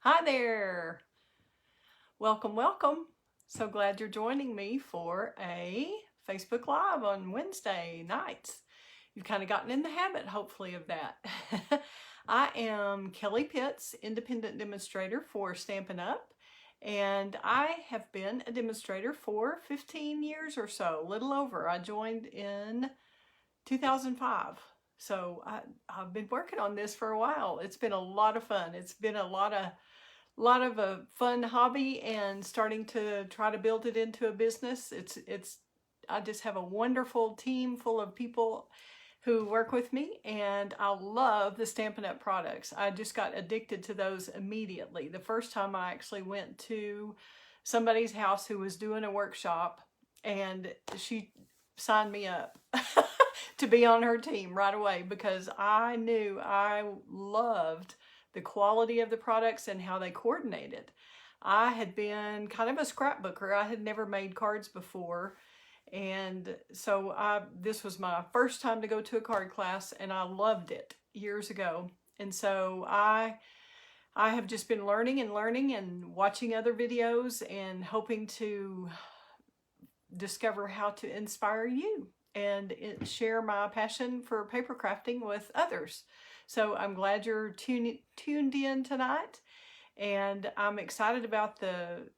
Hi there. Welcome, welcome. So glad you're joining me for a Facebook Live on Wednesday nights. You've kind of gotten in the habit, hopefully, of that. I am Kelley Pitts, independent demonstrator for Stampin Up. And I have been a demonstrator for 15 years or so, a little over. I joined in 2005. So I've been working on this for a while. It's been a lot of fun. It's been a lot of a fun hobby, and starting to try to build it into a business. I just have a wonderful team full of people who work with me, and I love the Stampin' Up! Products. I just got addicted to those immediately. The first time I actually went to somebody's house who was doing a workshop, and she signed me up to be on her team right away because I knew I loved the quality of the products and how they coordinated. I had been kind of a scrapbooker. I had never made cards before. And so this was my first time to go to a card class, and I loved it years ago. And so I have just been learning and watching other videos and hoping to discover how to inspire you and share my passion for paper crafting with others. So I'm glad you're tuned in tonight, and I'm excited about the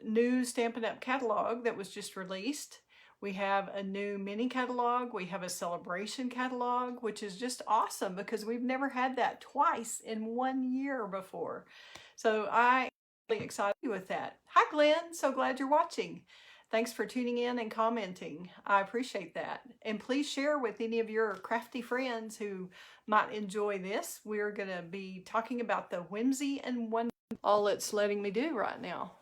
new Stampin' Up! Catalog that was just released. We have a new mini catalog. We have a celebration catalog, which is just awesome because we've never had that twice in 1 year before. So I'm really excited with that. Hi, Glenn. So glad you're watching. Thanks for tuning in and commenting. I appreciate that. And please share with any of your crafty friends who might enjoy this. We're going to be talking about the Whimsy and Wonder, all it's letting me do right now.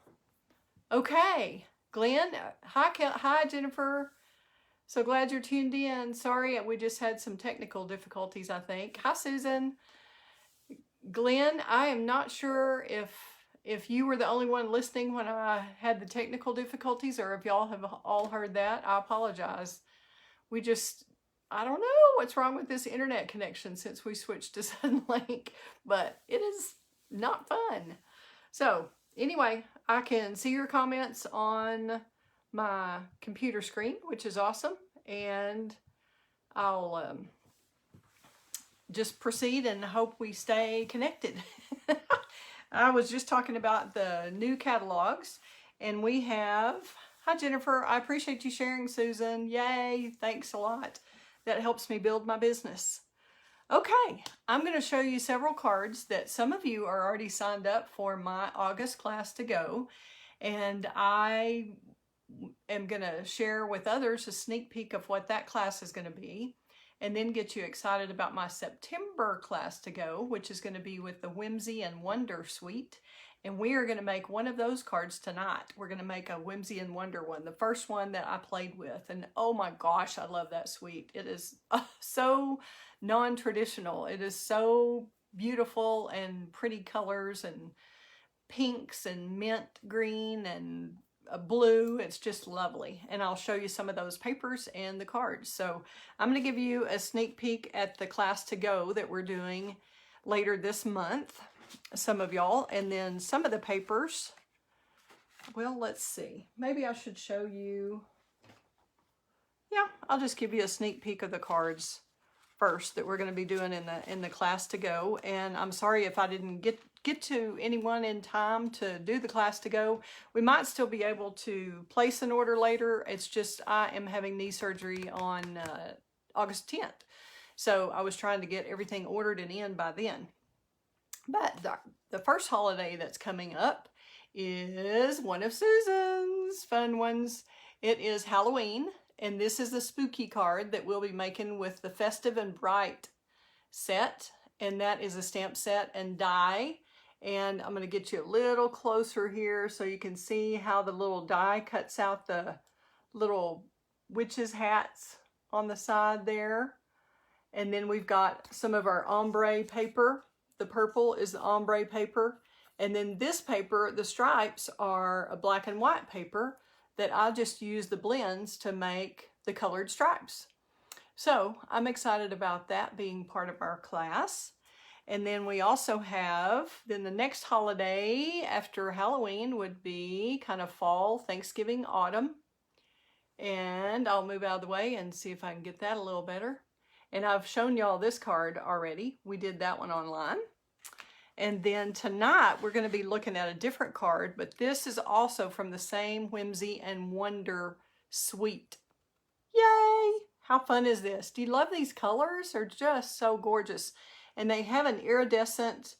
Okay, Glenn. Hi, Jennifer. So glad you're tuned in. Sorry, we just had some technical difficulties, I think. Hi, Susan. Glenn, I am not sure if you were the only one listening when I had the technical difficulties, or if y'all have all heard that. I apologize. I don't know what's wrong with this internet connection since we switched to Suddenlink, but it is not fun. So anyway, I can see your comments on my computer screen, which is awesome. And I'll just proceed and hope we stay connected. I was just talking about the new catalogs, and we have, hi Jennifer, I appreciate you sharing, Susan. Yay, thanks a lot. That helps me build my business. Okay, I'm going to show you several cards that some of you are already signed up for my August class to go, and I am going to share with others a sneak peek of what that class is going to be, and then get you excited about my September class to go, which is going to be with the Whimsy and Wonder Suite. And we are going to make one of those cards tonight. We're going to make a Whimsy and Wonder one, the first one that I played with. And oh my gosh, I love that suite. It is so non-traditional. It is so beautiful and pretty colors and pinks and mint green and blue. It's just lovely. And I'll show you some of those papers and the cards. So I'm going to give you a sneak peek at the class to go that we're doing later this month, some of y'all, and then some of the papers. Well, let's see. Maybe I should show you. Yeah, I'll just give you a sneak peek of the cards first that we're going to be doing in the class to go. And I'm sorry if I didn't get to anyone in time to do the class to go. We might still be able to place an order later. It's just I am having knee surgery on August 10th. So I was trying to get everything ordered and in by then. But the first holiday that's coming up is one of Susan's fun ones. It is Halloween, and this is the spooky card that we'll be making with the Festive and Bright set, and that is a stamp set and die. And I'm going to get you a little closer here so you can see how the little die cuts out the little witches' hats on the side there. And then we've got some of our ombre paper. The purple is the ombre paper. And then this paper, the stripes, are a black and white paper that I just use the blends to make the colored stripes. So I'm excited about that being part of our class. And then we also have, then the next holiday after Halloween would be kind of fall, Thanksgiving, autumn. And I'll move out of the way and see if I can get that a little better. And I've shown y'all this card already. We did that one online. And then tonight we're going to be looking at a different card, but this is also from the same Whimsy and Wonder Suite. Yay! How fun is this? Do you love these colors? They're just so gorgeous. And they have an iridescent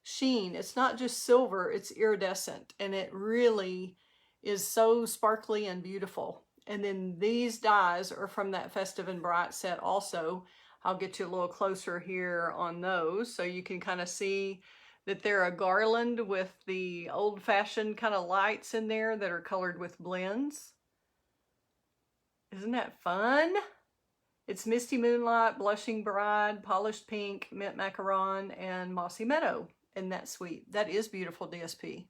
sheen. It's not just silver, it's iridescent. And it really is so sparkly and beautiful. And then these dies are from that Festive and Bright set also. I'll get you a little closer here on those so you can kind of see that they're a garland with the old-fashioned kind of lights in there that are colored with blends. Isn't that fun? It's Misty Moonlight, Blushing Bride, Polished Pink, Mint Macaron, and Mossy Meadow in that suite. That is beautiful DSP.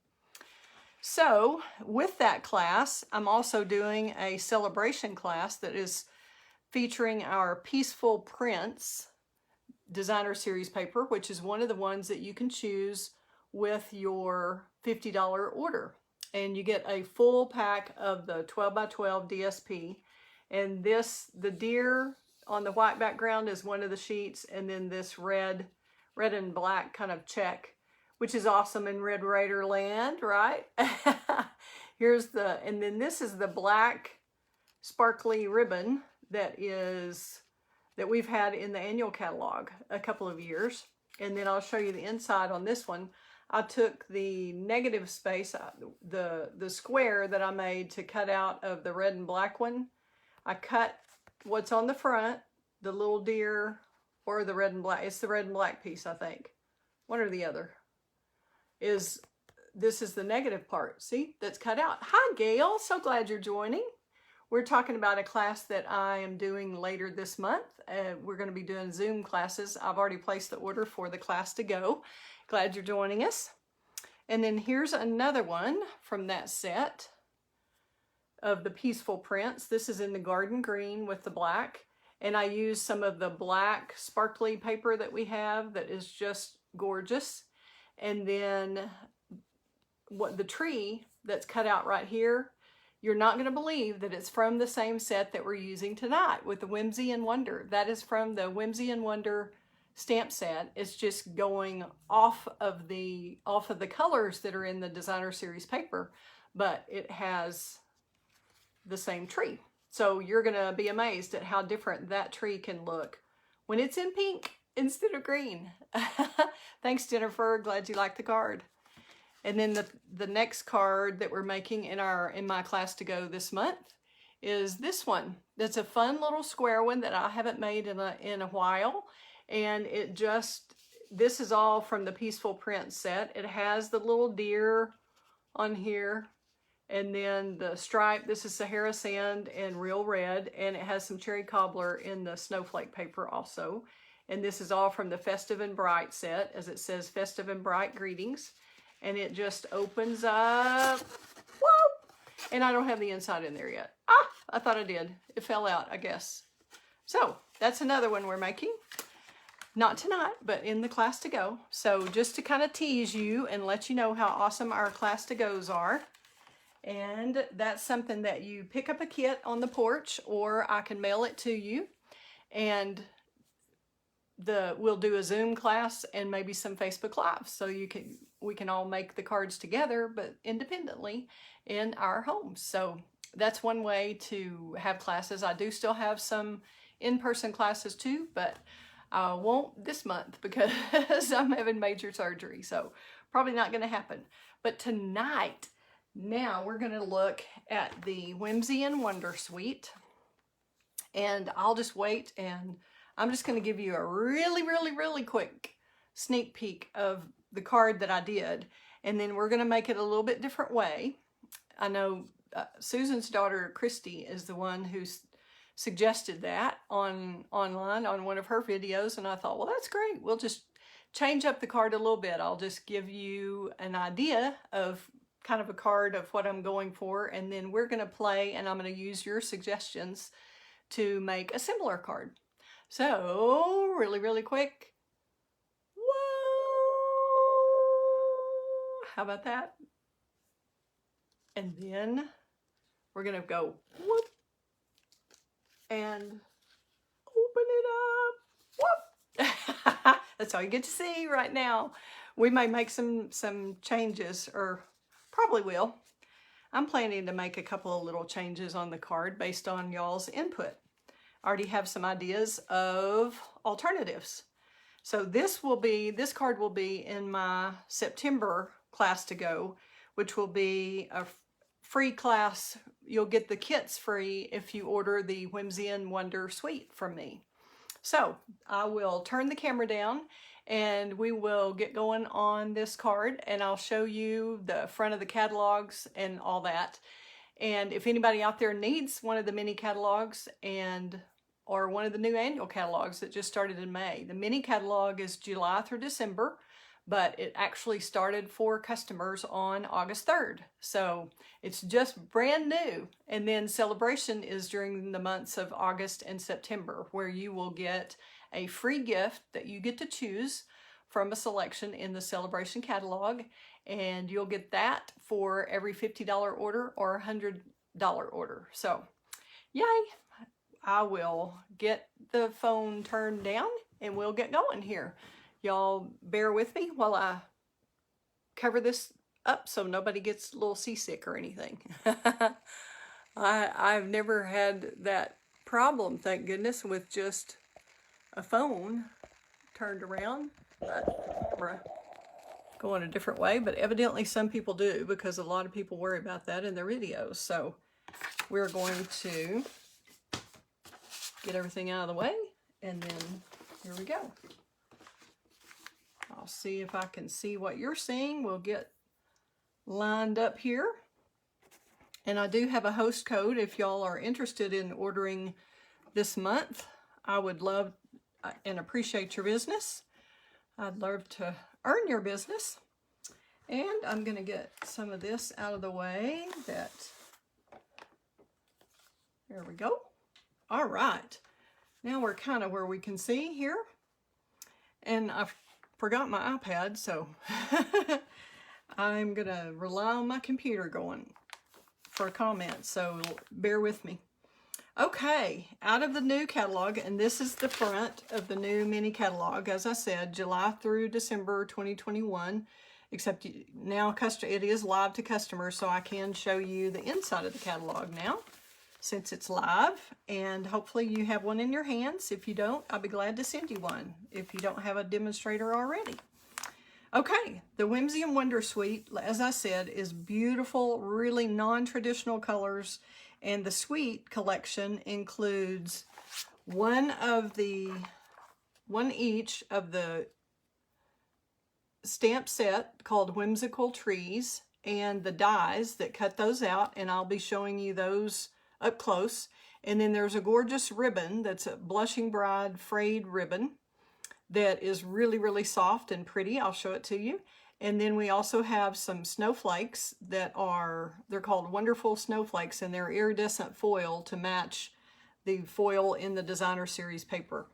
So with that class, I'm also doing a celebration class that is featuring our Peaceful Prints designer series paper, which is one of the ones that you can choose with your $50 order. And you get a full pack of the 12 by 12 DSP. And this, the deer on the white background is one of the sheets, and then this red and black kind of check, which is awesome in Red Raider land, right? Here's the, and then this is the black sparkly ribbon that we've had in the annual catalog a couple of years. And then I'll show you the inside on this one. I took the negative space, the square that I made to cut out of the red and black one. I cut what's on the front, the little deer, or the red and black. It's the red and black piece, I think. One or the other. This is the negative part, see, that's cut out. Hi, Gail, so glad you're joining. We're talking about a class that I am doing later this month. We're going to be doing Zoom classes. I've already placed the order for the class to go. Glad you're joining us. And then here's another one from that set of the Peaceful Prints. This is in the garden green with the black. And I use some of the black sparkly paper that we have that is just gorgeous. And then what the tree that's cut out right here, you're not going to believe that it's from the same set that we're using tonight with the Whimsy and Wonder. That is from the Whimsy and Wonder stamp set. It's just going off of the colors that are in the designer series paper, but it has the same tree. So you're going to be amazed at how different that tree can look when it's in pink instead of green. Thanks, Jennifer. Glad you liked the card. And then the next card that we're making in my class to go this month is this one. That's a fun little square one that I haven't made in a while. And this is all from the Peaceful Print set. It has the little deer on here. And then the stripe, this is Sahara Sand and Real Red. And it has some cherry cobbler in the snowflake paper also. And this is all from the Festive and Bright set, as it says Festive and Bright Greetings. And it just opens up. Whoa! And I don't have the inside in there yet. Ah, I thought I did. It fell out, I guess. So that's another one we're making. Not tonight, but in the class to go. So just to kind of tease you and let you know how awesome our class to goes are. And that's something that you pick up a kit on the porch, or I can mail it to you. And we'll do a Zoom class and maybe some Facebook Live. So we can all make the cards together, but independently in our homes. So that's one way to have classes. I do still have some in-person classes too, but I won't this month because I'm having major surgery. So probably not going to happen. But tonight, now we're going to look at the Whimsy and Wonder Suite. And I'll just wait, and I'm just going to give you a really quick sneak peek of the card that I did. And then we're going to make it a little bit different way. I know Susan's daughter, Christy, is the one who's suggested that online on one of her videos. And I thought, well, that's great. We'll just change up the card a little bit. I'll just give you an idea of kind of a card of what I'm going for. And then we're going to play, and I'm going to use your suggestions to make a similar card. So really quick. Whoa! how about that? And then we're gonna go whoop and open it up. Whoop! That's all you get to see right now. We may make some changes, or probably will. I'm planning to make a couple of little changes on the card based on y'all's input. I already have some ideas of alternatives. So this card will be in my September class to go, which will be a free class. You'll get the kits free if you order the Whimsy Wonder Suite from me. So I will turn the camera down and we will get going on this card, and I'll show you the front of the catalogs and all that. And if anybody out there needs one of the mini catalogs or one of the new annual catalogs that just started in May. The mini catalog is July through December, but it actually started for customers on August 3rd. So it's just brand new. And then Celebration is during the months of August and September, where you will get a free gift that you get to choose from a selection in the Celebration catalog. And you'll get that for every $50 order or $100 order. So yay! I will get the phone turned down and we'll get going here. Y'all bear with me while I cover this up so nobody gets a little seasick or anything. I've never had that problem, thank goodness, with just a phone turned around. Camera going a different way, but evidently some people do, because a lot of people worry about that in their videos. So we're going to get everything out of the way, and then here we go. I'll see if I can see what you're seeing. We'll get lined up here. And I do have a host code if y'all are interested in ordering this month. I would love and appreciate your business. I'd love to earn your business. And I'm going to get some of this out of the way. There we go. All right. Now we're kind of where we can see here. And I forgot my iPad, so I'm going to rely on my computer going for comments, so bear with me. Okay, out of the new catalog, and this is the front of the new mini catalog. As I said, July through December 2021, except now it is live to customers, so I can show you the inside of the catalog now, since it's live, and hopefully you have one in your hands. If you don't, I'll be glad to send you one if you don't have a demonstrator already. Okay, the Whimsy Wonder Suite, as I said, is beautiful, really non-traditional colors, and the suite collection includes one each of the stamp set called Whimsical Trees, and the dies that cut those out, and I'll be showing you those up close. And then there's a gorgeous ribbon that's a Blushing Bride frayed ribbon that is really, really soft and pretty. I'll show it to you. And then we also have some snowflakes they're called Wonderful Snowflakes, and they're iridescent foil to match the foil in the Designer Series paper.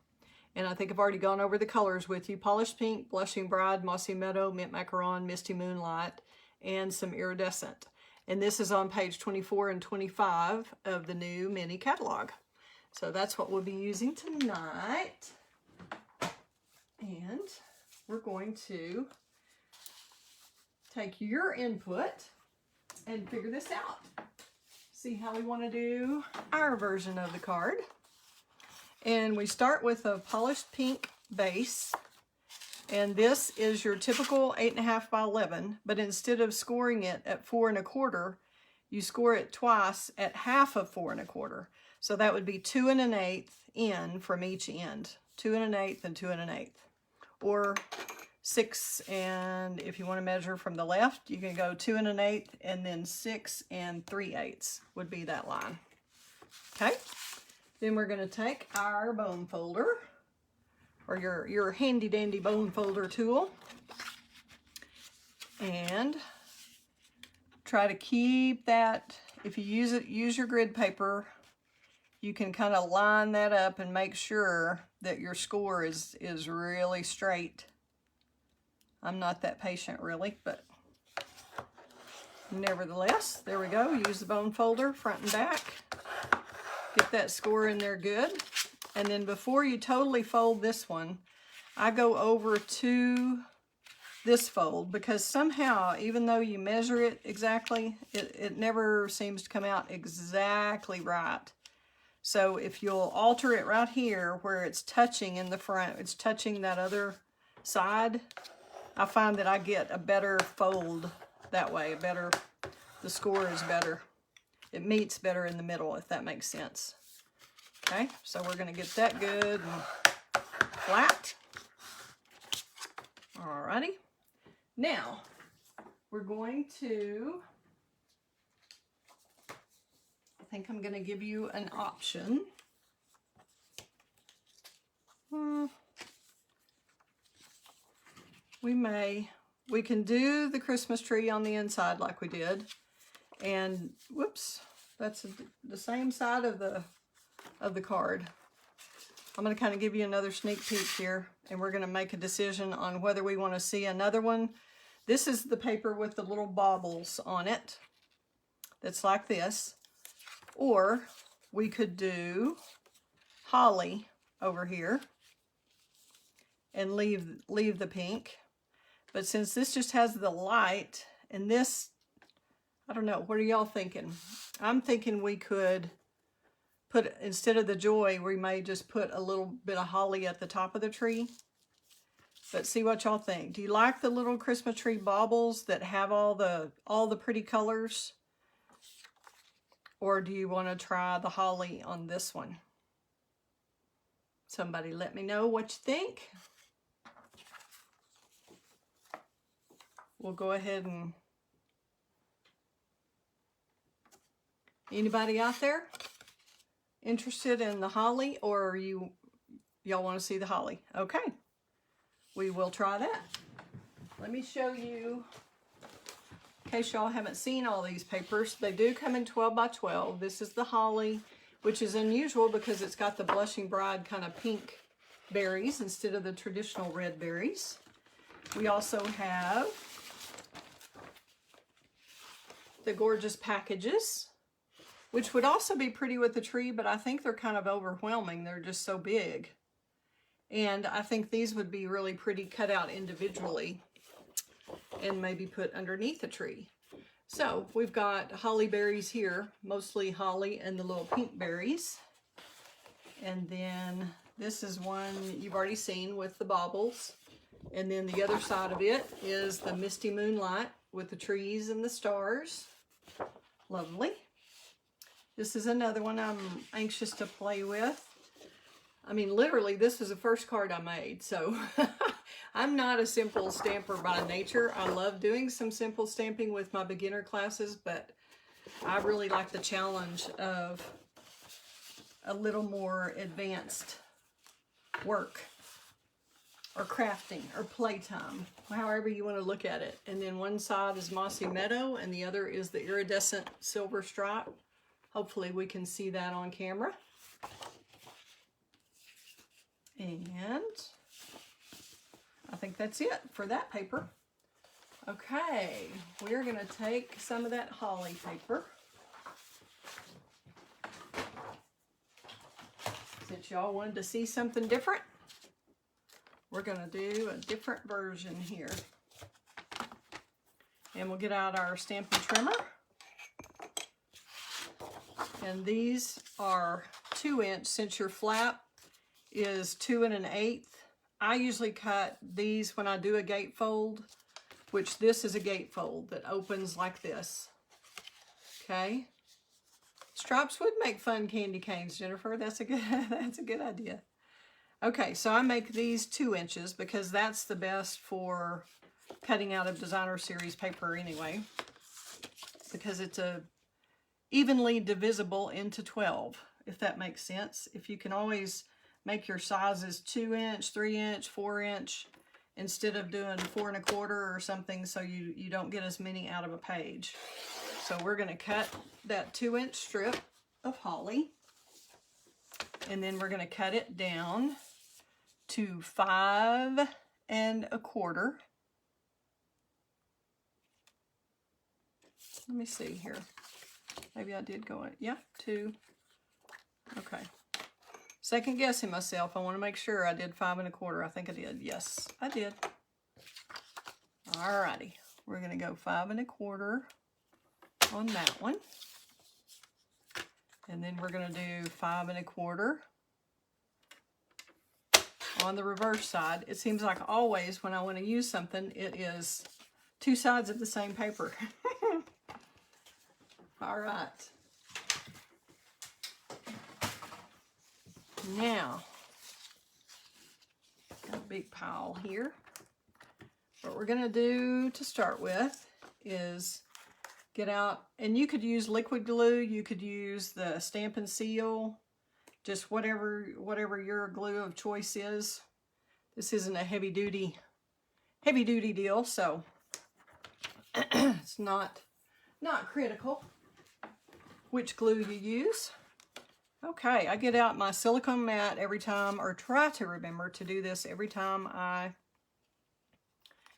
And I think I've already gone over the colors with you. Polished Pink, Blushing Bride, Mossy Meadow, Mint Macaron, Misty Moonlight, and some iridescent. And this is on page 24 and 25 of the new mini catalog. So that's what we'll be using tonight. And we're going to take your input and figure this out. See how we want to do our version of the card. And we start with a polished pink base. And this is your typical 8.5 by 11, but instead of scoring it at 4 1/4, you score it twice at half of 4 1/4. So that would be 2 1/8 in from each end. 2 1/8 and 2 1/8. Or 6, and if you want to measure from the left, you can go 2 1/8 and then 6 3/8 would be that line. Okay, then we're going to take our bone folder, or your handy dandy bone folder tool, and try to keep that. If you use your grid paper, you can kind of line that up and make sure that your score is really straight. I'm not that patient really, but Nevertheless, there we go. Use the bone folder front and back. Get that score in there good. And then before you totally fold this one, I go over to this fold because somehow, even though you measure it exactly, it never seems to come out exactly right. So if you'll alter it right here where it's touching in the front, it's touching that other side, I find that I get a better fold that way. The score is better. It meets better in the middle, if that makes sense. Okay, so we're going to get that good and flat. Alrighty. Now, we're going to, I think I'm going to give you an option. We can do the Christmas tree on the inside like we did. And, whoops, that's the same side of the card. I'm going to kind of give you another sneak peek here, and we're going to make a decision on whether we want to see another one. This is the paper with the little baubles on it that's like this. Or we could do holly over here and leave the pink. But since this just has the light, and this, I don't know, what are y'all thinking? I'm thinking we could put, instead of the joy, we may just put a little bit of holly at the top of the tree. But see what y'all think. Do you like the little Christmas tree baubles that have all the pretty colors? Or do you want to try the holly on this one? Somebody let me know what you think. We'll go ahead and... Anybody out there interested in the holly, or y'all want to see the holly? Okay, we will try that. Let me show you, in case y'all haven't seen all these papers, they do come in 12 by 12. This is the holly, which is unusual because it's got the Blushing Bride kind of pink berries instead of the traditional red berries. We also have the gorgeous packages, which would also be pretty with the tree, but I think they're kind of overwhelming. They're just so big. And I think these would be really pretty cut out individually and maybe put underneath the tree. So we've got holly berries here, mostly holly and the little pink berries. And then this is one you've already seen with the baubles. And then the other side of it is the misty moonlight with the trees and the stars. Lovely. This is another one I'm anxious to play with. I mean, literally, this is the first card I made, so I'm not a simple stamper by nature. I love doing some simple stamping with my beginner classes, but I really like the challenge of a little more advanced work or crafting or playtime, however you want to look at it. And then one side is Mossy Meadow and the other is the iridescent silver stripe. Hopefully we can see that on camera. And I think that's it for that paper. Okay, we're going to take some of that holly paper. Since y'all wanted to see something different, we're going to do a different version here. And we'll get out our Stampin' Trimmer. And these are 2-inch, since your flap is 2 1/8. I usually cut these when I do a gatefold, which this is a gatefold that opens like this. Okay. Stripes would make fun candy canes, Jennifer. That's a good idea. Okay, so I make these 2 inches because that's the best for cutting out of designer series paper anyway, because it's evenly divisible into 12, if that makes sense. If you can always make your sizes 2-inch, 3-inch, 4-inch, instead of doing 4 1/4 or something, so you don't get as many out of a page. So we're going to cut that 2-inch strip of holly, and then we're going to cut it down to 5 1/4. Let me see here. Maybe I did go in. Yeah, 2. Okay. Second guessing myself. I want to make sure I did 5 1/4. I think I did. Yes, I did. Alrighty. We're going to go 5 1/4 on that one. And then we're going to do 5 1/4 on the reverse side. It seems like always when I want to use something, it is 2 sides of the same paper. All right. Now, got a big pile here. What we're going to do to start with is get out, and you could use liquid glue, you could use the Stampin' Seal, just whatever your glue of choice is. This isn't a heavy duty deal, so it's not critical which glue you use. Okay, I get out my silicone mat every time, or try to remember to do this every time I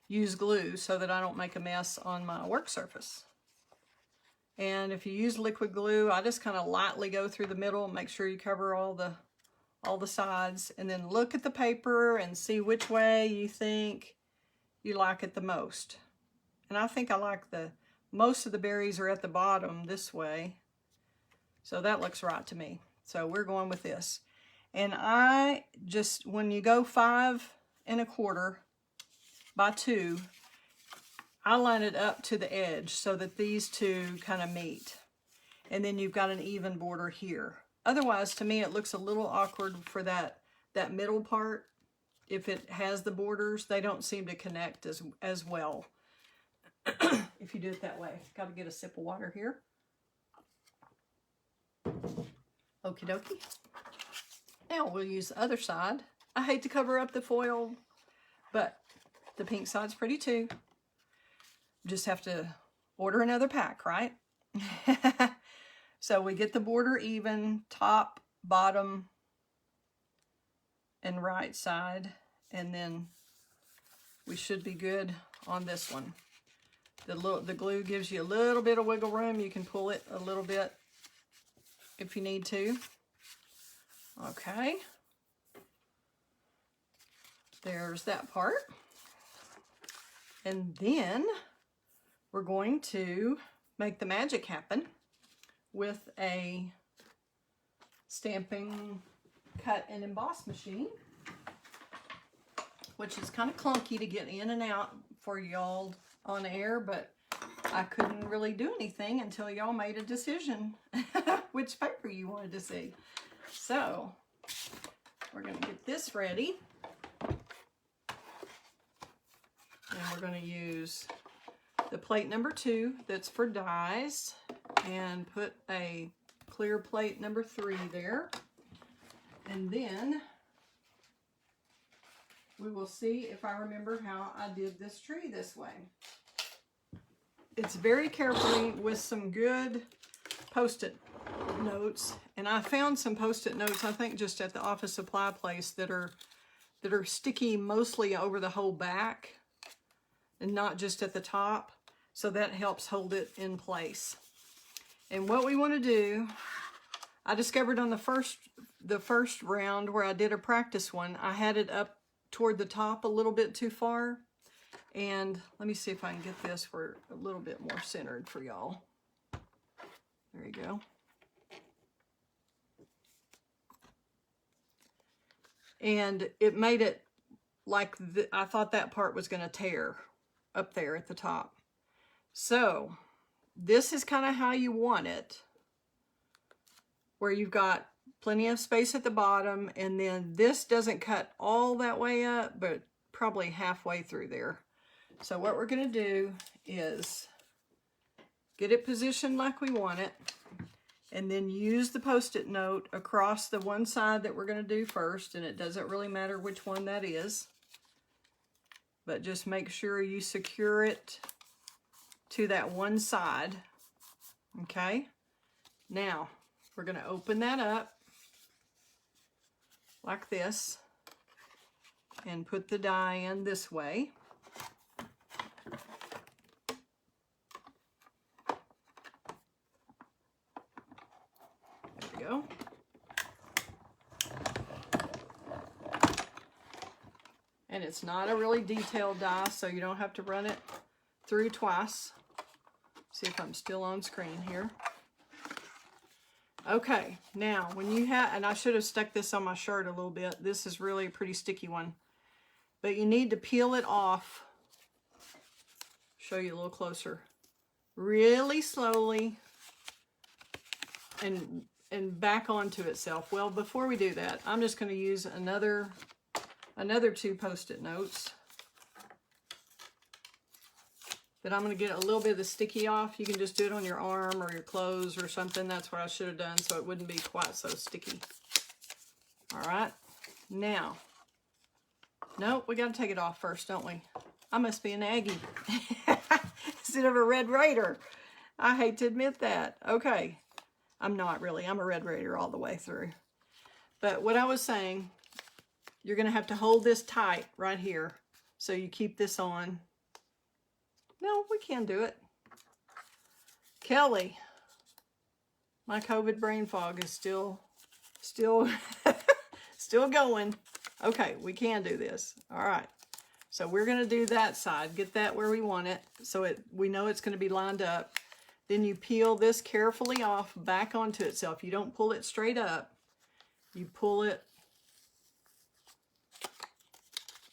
use glue so that I don't make a mess on my work surface. And if you use liquid glue, I just kind of lightly go through the middle, make sure you cover all the sides, and then look at the paper and see which way you think you like it the most. And I think I like most of the berries are at the bottom this way. So that looks right to me. So we're going with this. And I just, when you go 5 1/4 by 2, I line it up to the edge so that these two kind of meet. And then you've got an even border here. Otherwise, to me, it looks a little awkward for that middle part. If it has the borders, they don't seem to connect as well if you do it that way. Got to get a sip of water here. Okie dokie. Now we'll use the other side. I hate to cover up the foil, but the pink side's pretty too. Just have to order another pack, right? So we get the border even, top, bottom, and right side, and then we should be good on this one. The glue gives you a little bit of wiggle room. You can pull it a little bit if you need to. Okay. There's that part. And then we're going to make the magic happen with a stamping, cut, and emboss machine, which is kind of clunky to get in and out for y'all on air, but I couldn't really do anything until y'all made a decision which paper you wanted to see. So we're going to get this ready, and we're going to use the plate number 2 that's for dies, and put a clear plate number 3 there. And then we will see if I remember how I did this tree this way. It's very carefully with some good Post-it notes, and I found some Post-it notes, I think just at the office supply place, that are sticky mostly over the whole back and not just at the top. So that helps hold it in place. And what we want to do, I discovered on the first round where I did a practice one, I had it up toward the top a little bit too far. And let me see if I can get this for a little bit more centered for y'all. There you go. And it made it like I thought that part was going to tear up there at the top. So this is kind of how you want it, where you've got plenty of space at the bottom, and then this doesn't cut all that way up, but probably halfway through there. So what we're going to do is get it positioned like we want it, and then use the Post-it note across the one side that we're going to do first, and it doesn't really matter which one that is, but just make sure you secure it to that one side. Okay, now we're going to open that up like this and put the die in this way. go. And it's not a really detailed die, so you don't have to run it through twice. See if I'm still on screen here. Okay, now when you have, and I should have stuck this on my shirt a little bit. This is really a pretty sticky one. But you need to peel it off. Show you a little closer. Really slowly and back onto itself. Well, before we do that, I'm just going to use another 2 Post-it notes that I'm going to get a little bit of the sticky off. You can just do it on your arm or your clothes or something. That's what I should have done so it wouldn't be quite so sticky. All right. Now, no, we got to take it off first, don't we? I must be an Aggie instead of a Red Raider. I hate to admit that. Okay. I'm not really. I'm a Red Raider all the way through. But what I was saying, you're going to have to hold this tight right here. So you keep this on. No, we can do it. Kelley, my COVID brain fog is still going. Okay, we can do this. All right. So we're going to do that side. Get that where we want it. So we know it's going to be lined up. Then you peel this carefully off back onto itself. You don't pull it straight up. You pull it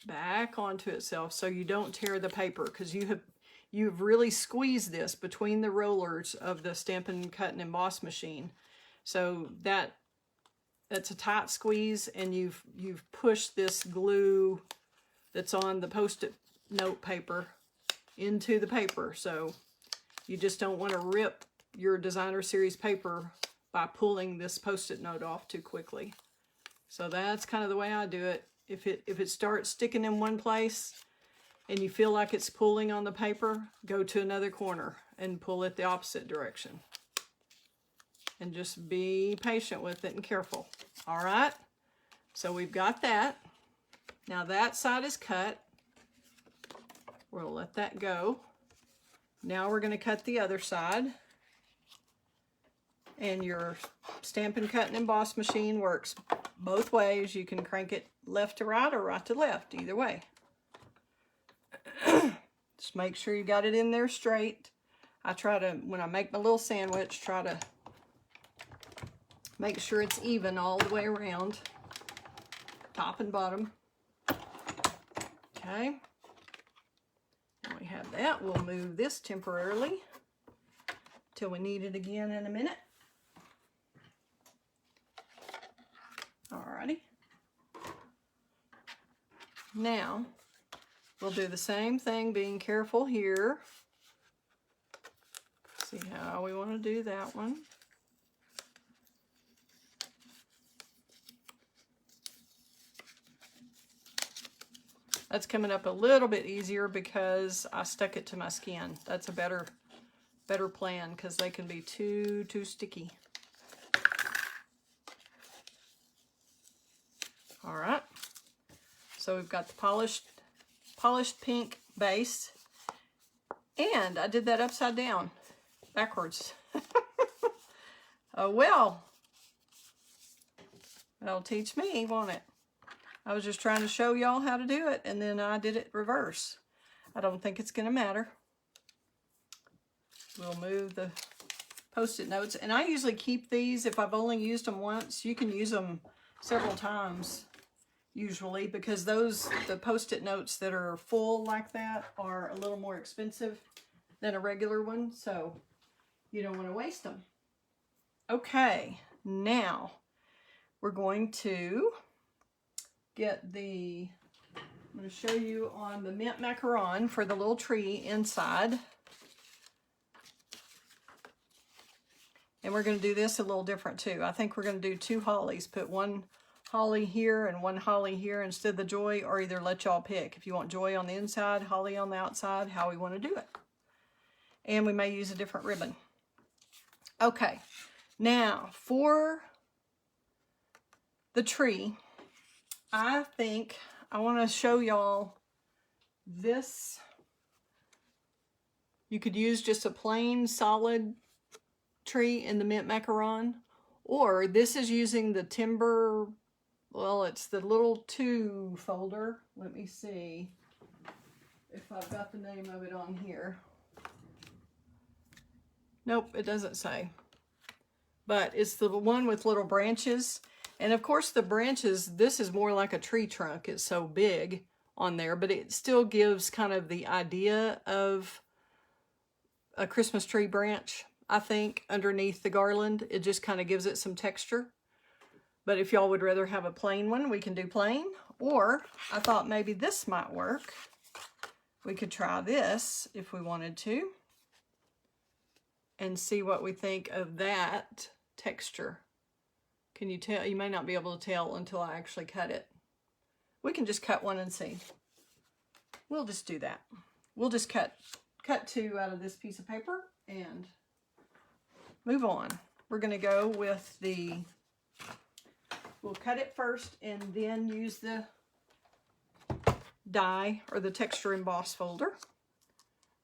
back onto itself so you don't tear the paper, because you've really squeezed this between the rollers of the Stampin' Cut and Emboss machine. So that's a tight squeeze, and you've pushed this glue that's on the Post-it note paper into the paper. So you just don't want to rip your Designer Series paper by pulling this Post-it note off too quickly. So that's kind of the way I do it. If it starts sticking in one place and you feel like it's pulling on the paper, go to another corner and pull it the opposite direction. And just be patient with it and careful. All right, so we've got that. Now that side is cut. We'll let that go. Now we're going to cut the other side. And your Stampin' Cut and Emboss machine works both ways. You can crank it left to right or right to left, either way. Just make sure you got it in there straight. I try to, when I make my little sandwich, try to make sure it's even all the way around, top and bottom. Okay. Now we have that. We'll move this temporarily till we need it again in a minute. Alrighty. Now, we'll do the same thing, being careful here. See how we want to do that one. That's coming up a little bit easier because I stuck it to my skin. That's a better plan, because they can be too sticky. All right. So we've got the polished pink base, and I did that upside down, backwards. Oh well, that'll teach me, won't it? I was just trying to show y'all how to do it, and then I did it reverse. I don't think it's gonna matter. We'll move the Post-it notes, and I usually keep these. If I've only used them once, you can use them several times usually, because the Post-it notes that are full like that are a little more expensive than a regular one, so you don't want to waste them. Okay, now we're going to get I'm going to show you on the mint macaron for the little tree inside. And we're going to do this a little different too. I think we're going to do 2 hollies. Put one holly here and one holly here instead of the joy, or either let y'all pick. If you want joy on the inside, holly on the outside, how we want to do it. And we may use a different ribbon. Okay, now for the tree, I think I want to show y'all this. You could use just a plain solid tree in the mint macaron, Or this is using the timber, well, it's the little 2 folder. Let me see if I've got the name of it on here. Nope, it doesn't say. But it's the one with little branches. And of course the branches, this is more like a tree trunk. It's so big on there, but it still gives kind of the idea of a Christmas tree branch, I think, underneath the garland. It just kind of gives it some texture. But if y'all would rather have a plain one, we can do plain. Or I thought maybe this might work. We could try this if we wanted to and see what we think of that texture. Can you tell? You may not be able to tell until I actually cut it. We can just cut one and see. We'll just do that. We'll just cut 2 out of this piece of paper and move on. We're going to go with the, we'll cut it first and then use the die or the texture emboss folder.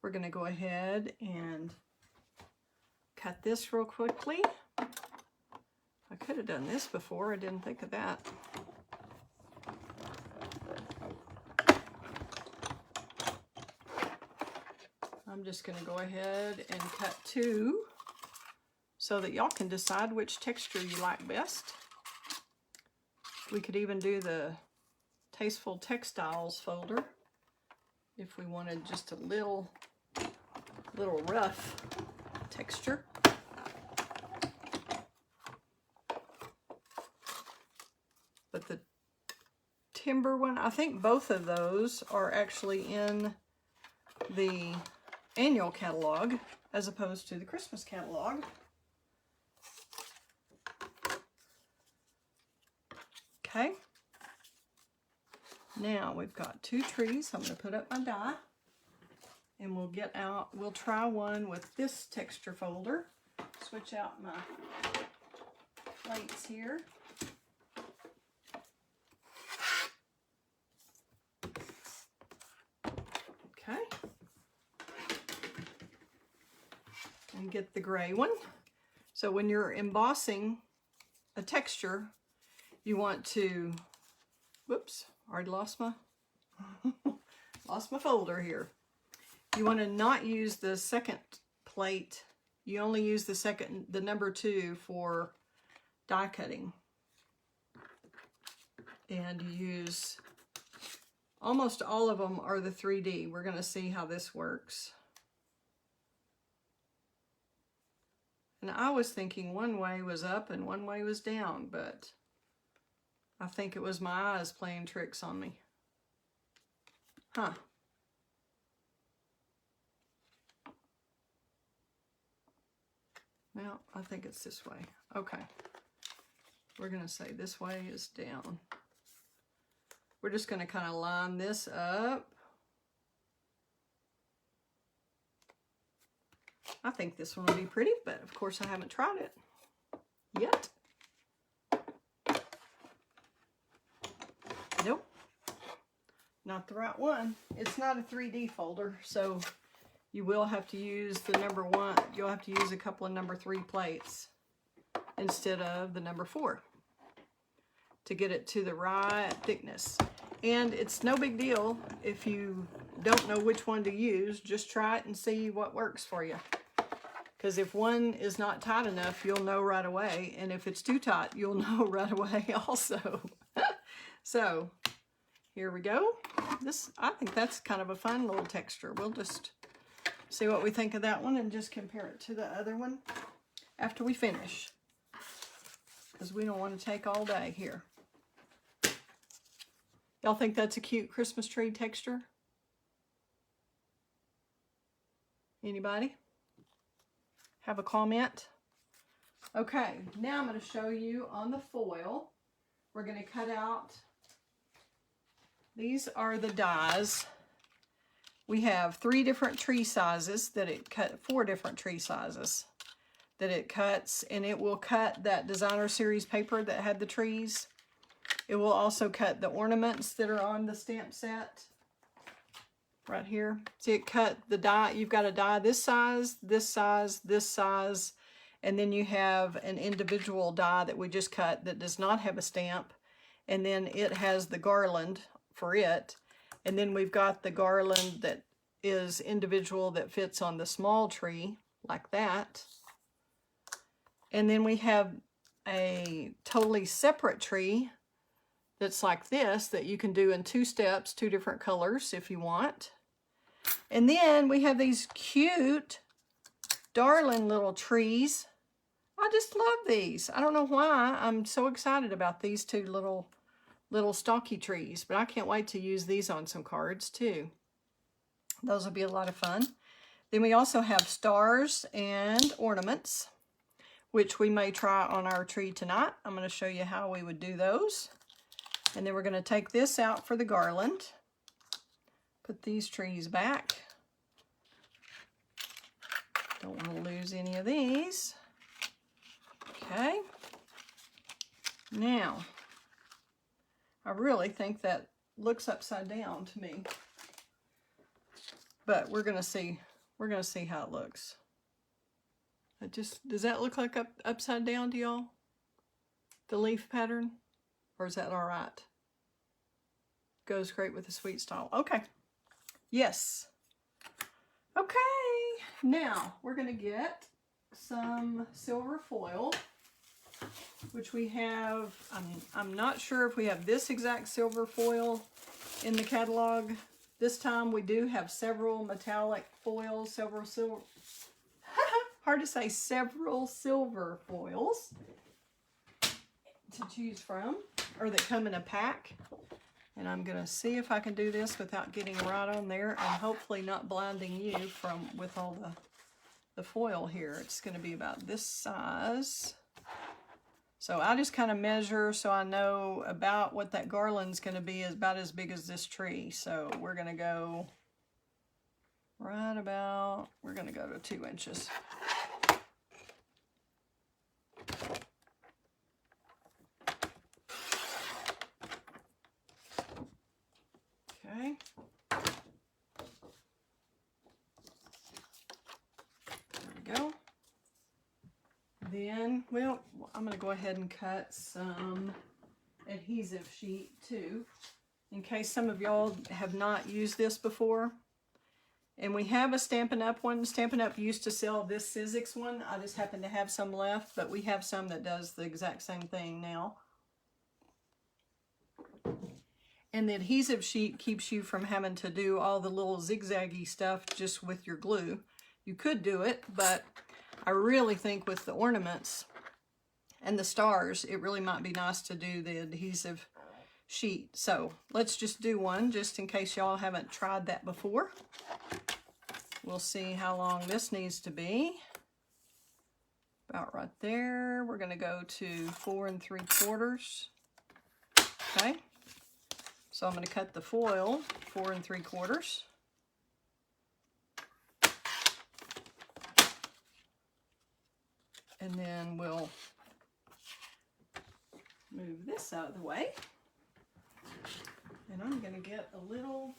We're going to go ahead and cut this real quickly. I could have done this before. I didn't think of that. I'm just going to go ahead and cut 2 so that y'all can decide which texture you like best. We could even do the Tasteful Textiles folder if we wanted just a little rough texture. But the timber one, I think both of those are actually in the annual catalog as opposed to the Christmas catalog. Okay. Now we've got 2 trees. I'm going to put up my die and we'll try one with this texture folder. Switch out my plates here. Okay. And get the gray one. So when you're embossing a texture, you want to, whoops, already lost my folder here. You want to not use the second plate. You only use the number 2 for die cutting. And you use, almost all of them are the 3D. We're going to see how this works. And I was thinking one way was up and one way was down, but I think it was my eyes playing tricks on me. Huh. Now, I think it's this way. Okay. We're going to say this way is down. We're just going to kind of line this up. I think this one will be pretty, but of course I haven't tried it yet. Nope. Not the right one. It's not a 3D folder, so you will have to use the number 1. You'll have to use a couple of number 3 plates instead of the number 4 to get it to the right thickness. And it's no big deal if you don't know which one to use. Just try it and see what works for you. Because if one is not tight enough, you'll know right away. And if it's too tight, you'll know right away also. So, here we go. I think that's kind of a fun little texture. We'll just see what we think of that one and just compare it to the other one after we finish. Because we don't want to take all day here. Y'all think that's a cute Christmas tree texture? Anybody have a comment? Okay, now I'm going to show you on the foil. We're going to cut out, these are the dies. We have 3 different tree sizes that it cut, 4 different tree sizes that it cuts, and it will cut that designer series paper that had the trees. It will also cut the ornaments that are on the stamp set right here. See, it cut the die. You've got a die this size, this size, this size, And then you have an individual die that we just cut that does not have a stamp. And then it has the garland for it. And then we've got the garland that is individual that fits on the small tree, like that. And then we have a totally separate tree that's like this, that you can do in 2 steps, 2 different colors if you want. And then we have these cute, darling little trees. I just love these. I don't know why I'm so excited about these 2 little stocky trees, but I can't wait to use these on some cards too. Those will be a lot of fun. Then we also have stars and ornaments, which we may try on our tree tonight. I'm going to show you how we would do those. And then we're going to take this out for the garland. Put these trees back. Don't want to lose any of these. Okay. Now, I really think that looks upside down to me. But we're going to see how it looks. Does that look like upside down to y'all? The leaf pattern? Or is that all right? Goes great with the sweet style. Okay. Yes. Okay. Now we're going to get some silver foil, which we have. I'm not sure if we have this exact silver foil in the catalog. This time we do have several metallic foils, several silver. Hard to say, several silver foils to choose from, or that come in a pack. And I'm going to see if I can do this without getting right on there and hopefully not blinding you with all the foil here. It's going to be about this size. So I just kind of measure so I know about what that garland's going to be, is about as big as this tree. So we're going to go right about, we're going to go to 2 inches. Okay. There we go. Then, well, I'm going to go ahead and cut some adhesive sheet too, in case some of y'all have not used this before. And we have a Stampin' Up one. Stampin' Up used to sell this Sizzix one. I just happen to have some left, but we have some that does the exact same thing now. And the adhesive sheet keeps you from having to do all the little zigzaggy stuff just with your glue. You could do it, but I really think with the ornaments and the stars, it really might be nice to do the adhesive sheet. So let's just do one, just in case y'all haven't tried that before. We'll see how long this needs to be. About right there. We're going to go to 4 3/4. Okay. So I'm going to cut the foil 4 3/4. And then we'll move this out of the way. And I'm going to get a little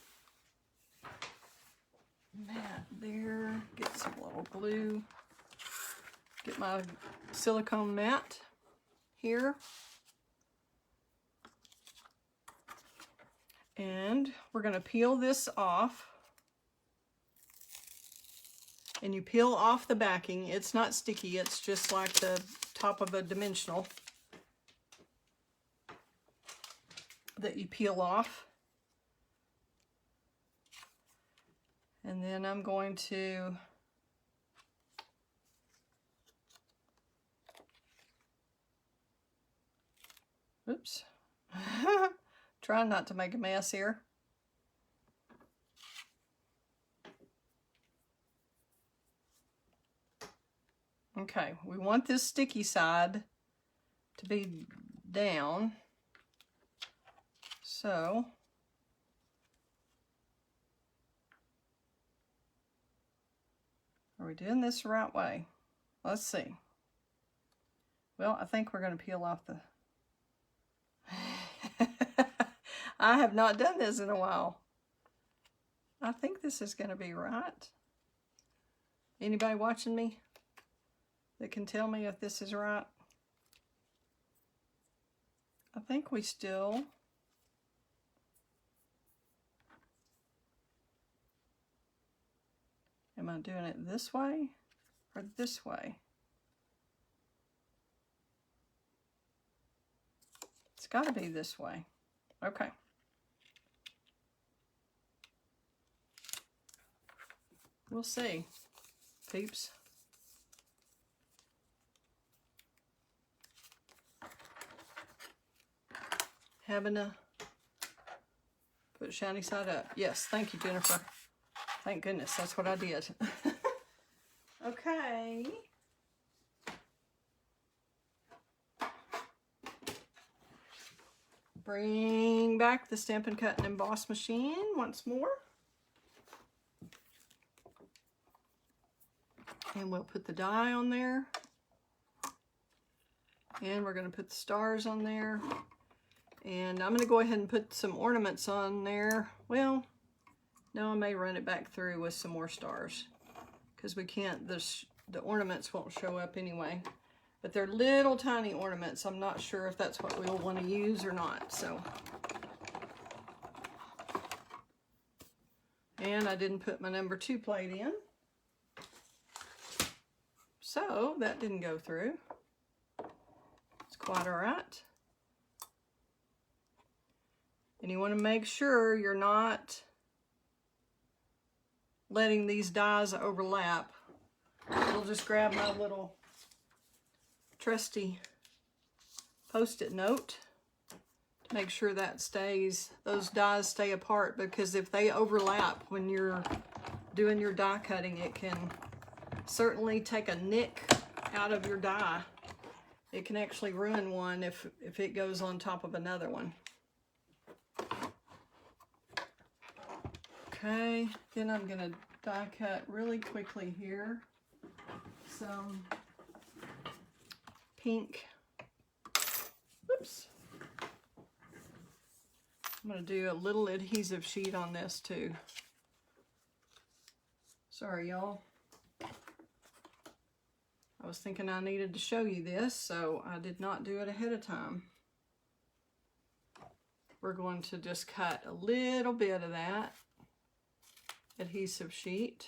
mat there, get some little glue, get my silicone mat here. And we're going to peel this off. And you peel off the backing. It's not sticky, it's just like the top of a dimensional that you peel off. And then I'm going to oops. Trying not to make a mess here. Okay, we want this sticky side to be down. So are we doing this the right way? Let's see. Well, I think we're going to peel off the... I have not done this in a while. I think this is going to be right. Anybody watching me? that can tell me if this is right? I think we still... Am I doing it this way or this way? It's got to be this way. Okay. We'll see, peeps. Having a put shiny side up. Yes, thank you, Jennifer. Thank goodness, that's what I did. Okay. Bring back the Stampin' Cut and Emboss machine once more. And we'll put the die on there. And we're going to put the stars on there. And I'm going to go ahead and put some ornaments on there. Well, no, I may run it back through with some more stars. Because we can't, the ornaments won't show up anyway. But they're little tiny ornaments. I'm not sure if that's what we'll want to use or not. So. And I didn't put my number 2 plate in. So that didn't go through. It's quite all right. And you want to make sure you're not letting these dies overlap. I'll just grab my little trusty post-it note to make sure that stays, those dies stay apart, because if they overlap when you're doing your die cutting, it can certainly take a nick out of your die. It can actually ruin one if it goes on top of another one. Okay, then I'm going to die cut really quickly here some pink. Whoops. I'm going to do a little adhesive sheet on this too. Sorry, y'all. I was thinking I needed to show you this, so I did not do it ahead of time. We're going to just cut a little bit of that adhesive sheet.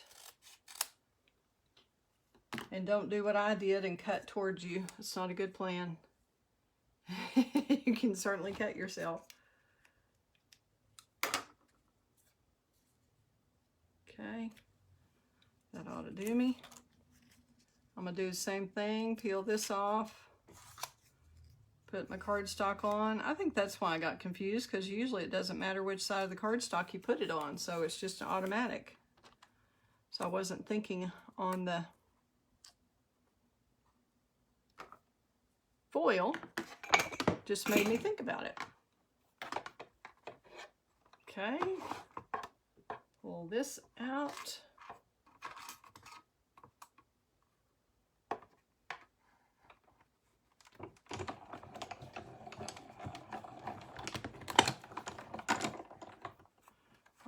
And don't do what I did and cut towards you. It's not a good plan. You can certainly cut yourself. Okay, that ought to do me. I'm going to do the same thing, peel this off, put my cardstock on. I think that's why I got confused, because usually it doesn't matter which side of the cardstock you put it on, so it's just automatic. So I wasn't thinking on the foil, just made me think about it. Okay, pull this out.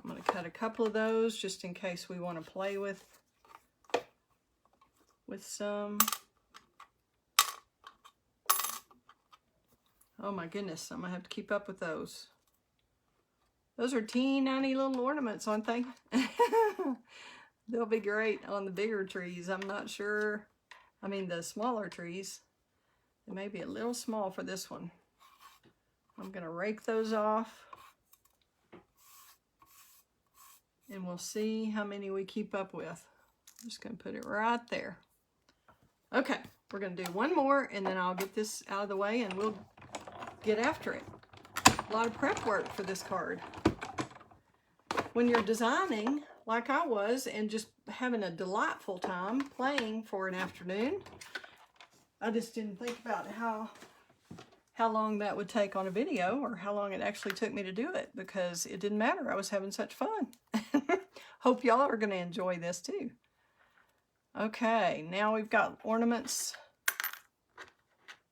I'm going to cut a couple of those just in case we want to play with some. Oh my goodness, I'm going to have to keep up with those. Those are teeny little ornaments, aren't they? They'll be great on the bigger trees. I'm not sure. I mean, the smaller trees. They may be a little small for this one. I'm going to rake those off. And we'll see how many we keep up with. I'm just going to put it right there. Okay, we're going to do one more, and then I'll get this out of the way, and we'll get after it. A lot of prep work for this card. When you're designing, like I was, and just having a delightful time playing for an afternoon, I just didn't think about how long that would take on a video, or how long it actually took me to do it, because it didn't matter. I was having such fun. Hope y'all are going to enjoy this too. Okay, now we've got ornaments.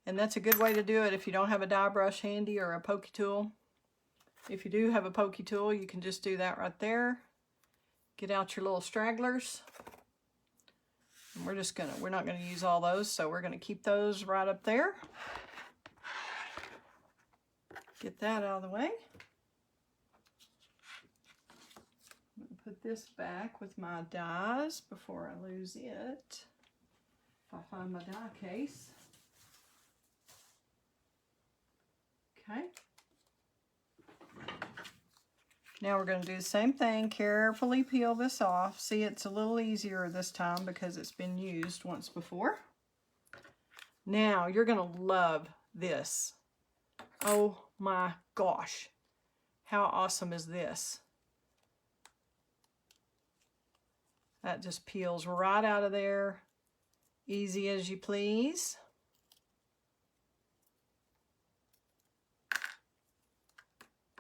And that's a good way to do it if you don't have a die brush handy or a pokey tool. If you do have a pokey tool, you can just do that right there. Get out your little stragglers. And we're not gonna use all those, so we're gonna keep those right up there. Get that out of the way. I'm gonna put this back with my dies before I lose it. If I find my die case. Okay. Now we're going to do the same thing. Carefully peel this off. See, it's a little easier this time because it's been used once before. Now you're going to love this. Oh my gosh. How awesome is this? That just peels right out of there. Easy as you please.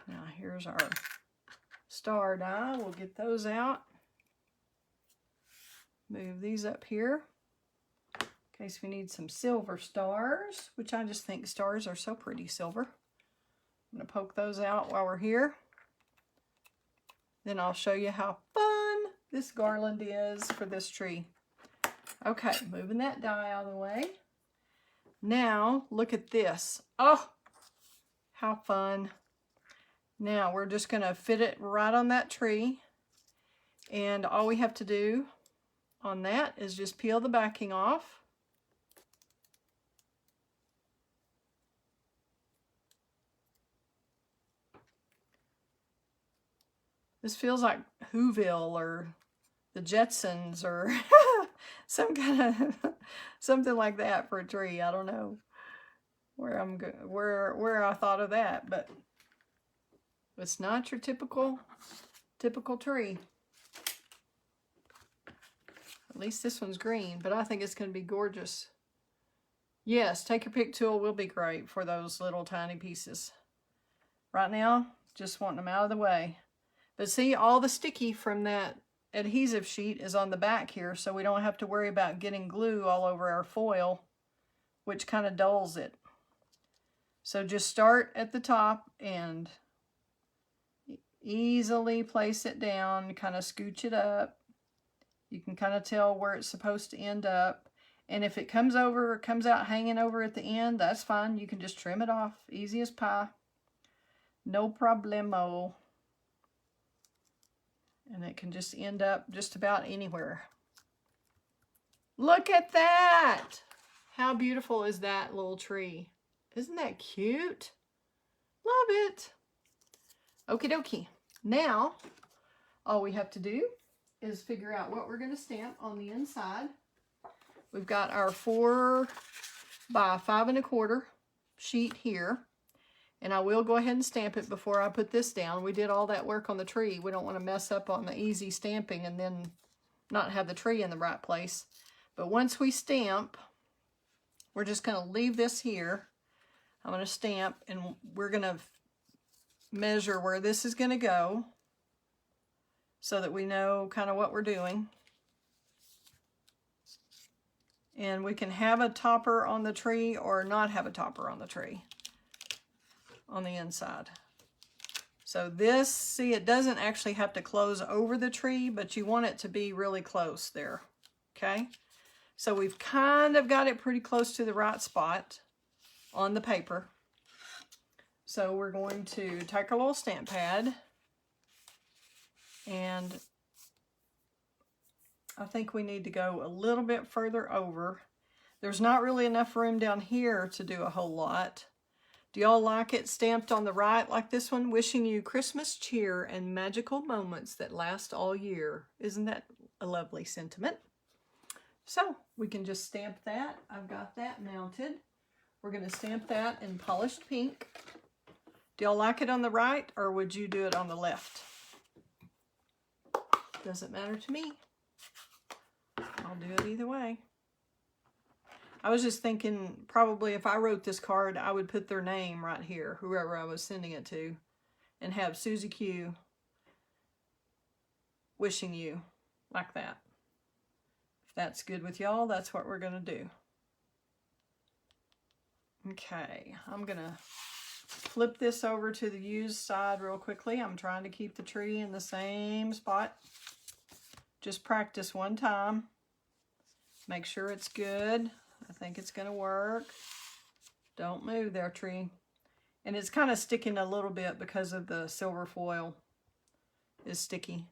Now here's our star die. We'll get those out. Move these up here in case we need some silver stars, which I just think stars are so pretty silver. I'm going to poke those out while we're here. Then I'll show you how fun this garland is for this tree. Okay, moving that die out of the way. Now, look at this. Oh, how fun. Now, we're just going to fit it right on that tree. And all we have to do on that is just peel the backing off. This feels like Whoville or the Jetsons or some kind of something like that for a tree. I don't know where I thought of that, but it's not your typical tree. At least this one's green, but I think it's going to be gorgeous. Yes, take your pick tool will be great for those little tiny pieces. Right now, just wanting them out of the way. But see, all the sticky from that adhesive sheet is on the back here, so we don't have to worry about getting glue all over our foil, which kind of dulls it. So just start at the top and easily place it down, kind of scooch it up. You can kind of tell where it's supposed to end up. And if it comes out hanging over at the end, that's fine. You can just trim it off, easy as pie. No problemo. And it can just end up just about anywhere. Look at that! How beautiful is that little tree? Isn't that cute? Love it. Okie dokie. Now, all we have to do is figure out what we're going to stamp on the inside. We've got our 4 by 5 1/4 sheet here. And I will go ahead and stamp it before I put this down. We did all that work on the tree. We don't want to mess up on the easy stamping and then not have the tree in the right place. But once we stamp, we're just going to leave this here. I'm going to stamp and we're going to measure where this is going to go so that we know kind of what we're doing. And we can have a topper on the tree or not have a topper on the tree. On the inside. So this, see, it doesn't actually have to close over the tree, but you want it to be really close there. Okay? So we've kind of got it pretty close to the right spot on the paper. So we're going to take our little stamp pad and I think we need to go a little bit further over. There's not really enough room down here to do a whole lot. Do y'all like it stamped on the right like this one? Wishing you Christmas cheer and magical moments that last all year. Isn't that a lovely sentiment? So we can just stamp that. I've got that mounted. We're going to stamp that in polished pink. Do y'all like it on the right or would you do it on the left? Doesn't matter to me. I'll do it either way. I was just thinking probably if I wrote this card, I would put their name right here, whoever I was sending it to, and have Susie Q wishing you like that. If that's good with y'all, that's what we're going to do. Okay, I'm going to flip this over to the used side real quickly. I'm trying to keep the tree in the same spot. Just practice one time. Make sure it's good. I think it's going to work. Don't move there, tree. And it's kind of sticking a little bit because of the silver foil is sticky.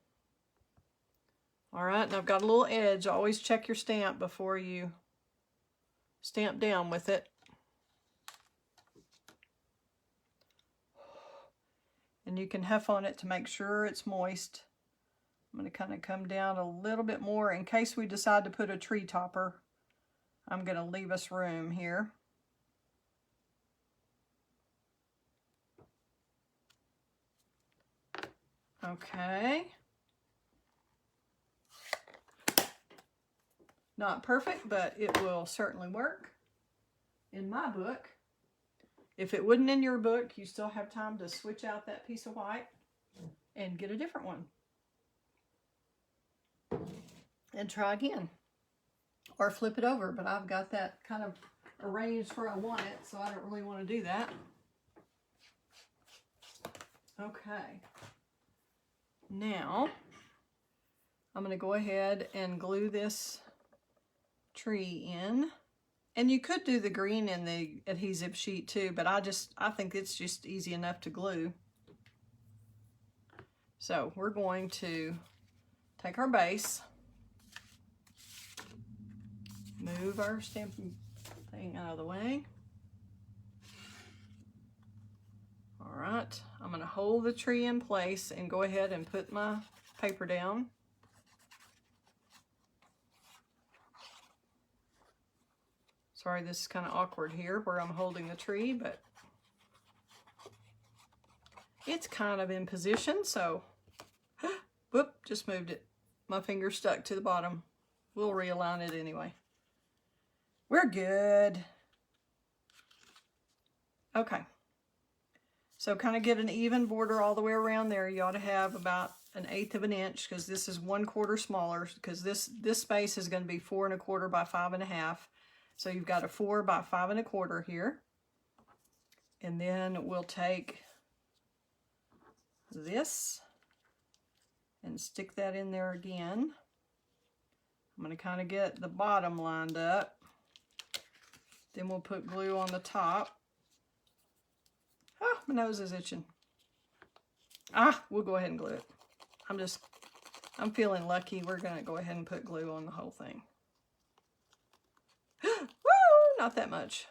All right, and I've got a little edge. Always check your stamp before you stamp down with it. And you can huff on it to make sure it's moist. I'm going to kind of come down a little bit more in case we decide to put a tree topper. I'm going to leave us room here. Okay. Not perfect, but it will certainly work in my book. If it wouldn't in your book, you still have time to switch out that piece of white and get a different one. And try again. Or flip it over, but I've got that kind of arranged where I want it, so I don't really want to do that. Okay. Now, I'm going to go ahead and glue this tree in. And you could do the green in the adhesive sheet too, but I think it's just easy enough to glue. So we're going to take our base, move our stamping thing out of the way. All right, I'm going to hold the tree in place and go ahead and put my paper down. Sorry, this is kind of awkward here where I'm holding the tree, but it's kind of in position, so whoop, just moved it. My finger stuck to the bottom. We'll realign it anyway. We're good. Okay. So kind of get an even border all the way around there. You ought to have about 1/8 of an inch because this is 1/4 smaller because this space is going to be 4 1/4 by 5 1/2. So you've got a 4 by 5 1/4 here. And then we'll take this and stick that in there again. I'm going to kind of get the bottom lined up. Then we'll put glue on the top. Ah, my nose is itching. Ah, we'll go ahead and glue it. I'm feeling lucky. We're going to go ahead and put glue on the whole thing. Woo! Not that much.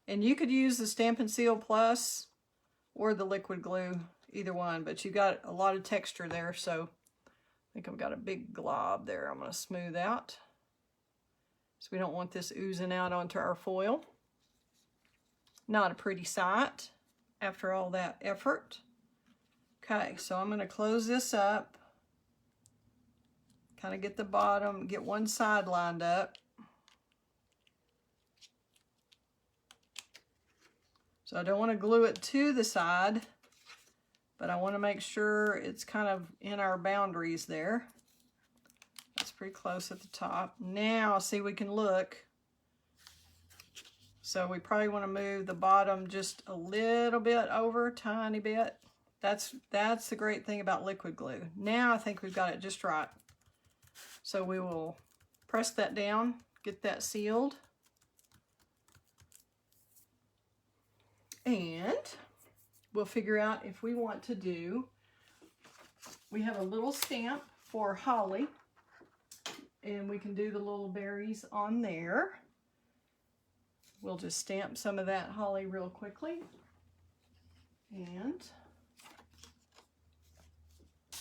And you could use the Stampin' Seal Plus or the liquid glue, either one, but you got a lot of texture there, so I think I've got a big glob there I'm going to smooth out. So we don't want this oozing out onto our foil. Not a pretty sight after all that effort. Okay, so I'm going to close this up. Kind of get the bottom, get one side lined up. So I don't want to glue it to the side, but I want to make sure it's kind of in our boundaries there. That's pretty close at the top. Now, see, we can look. So we probably want to move the bottom just a little bit over, tiny bit. That's the great thing about liquid glue. Now I think we've got it just right. So we will press that down, get that sealed. And we'll figure out if we want to do, we have a little stamp for holly, and we can do the little berries on there. We'll just stamp some of that holly real quickly. And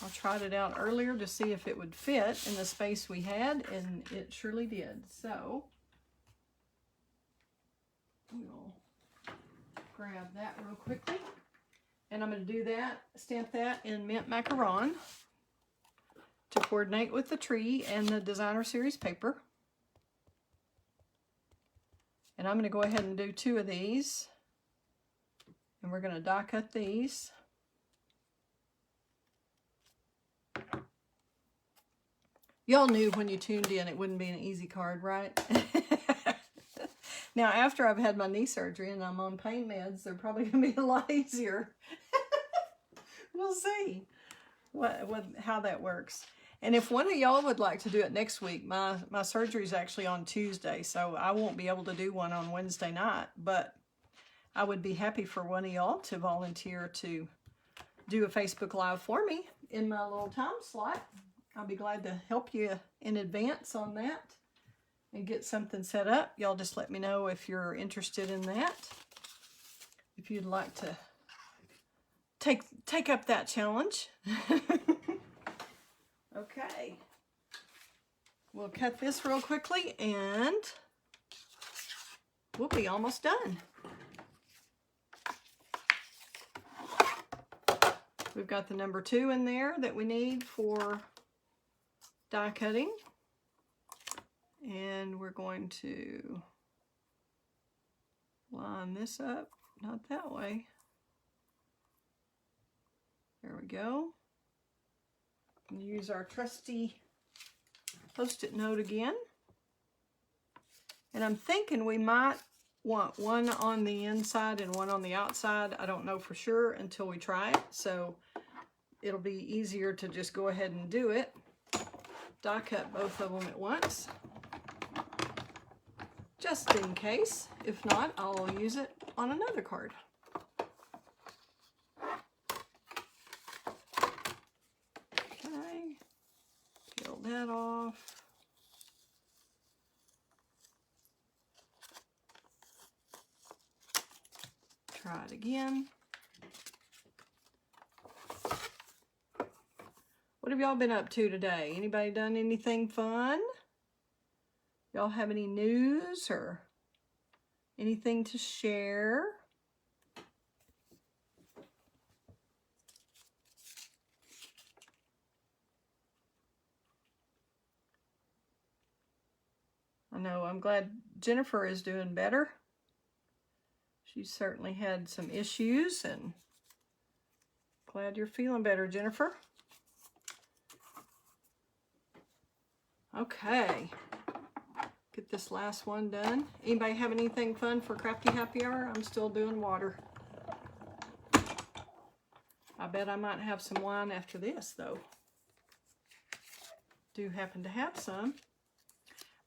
I tried it out earlier to see if it would fit in the space we had, and it surely did. So we'll grab that real quickly. And I'm going to do that, stamp that in mint macaron to coordinate with the tree and the designer series paper. And I'm going to go ahead and do 2 of these. And we're going to die cut these. Y'all knew when you tuned in it wouldn't be an easy card, right? Now, after I've had my knee surgery and I'm on pain meds, they're probably going to be a lot easier. We'll see how that works. And if one of y'all would like to do it next week, my surgery is actually on Tuesday, so I won't be able to do one on Wednesday night, but I would be happy for one of y'all to volunteer to do a Facebook Live for me in my little time slot. I'll be glad to help you in advance on that and get something set up. Y'all just let me know if you're interested in that. If you'd like to take up that challenge. Okay. We'll cut this real quickly and we'll be almost done. We've got the number 2 in there that we need for die cutting. And we're going to line this up, not that way. There we go. Use our trusty Post-it note again. And I'm thinking we might want one on the inside and one on the outside. I don't know for sure until we try it. So it'll be easier to just go ahead and do it. Die cut both of them at once. Just in case. If not, I'll use it on another card. Okay. Peel that off. Try it again. What have y'all been up to today? Anybody done anything fun? Y'all have any news or anything to share? I know, I'm glad Jennifer is doing better. She's certainly had some issues, and glad you're feeling better, Jennifer. Okay, get this last one done. Anybody have anything fun for Crafty Happy Hour? I'm still doing water. I bet I might have some wine after this, though. Do happen to have some.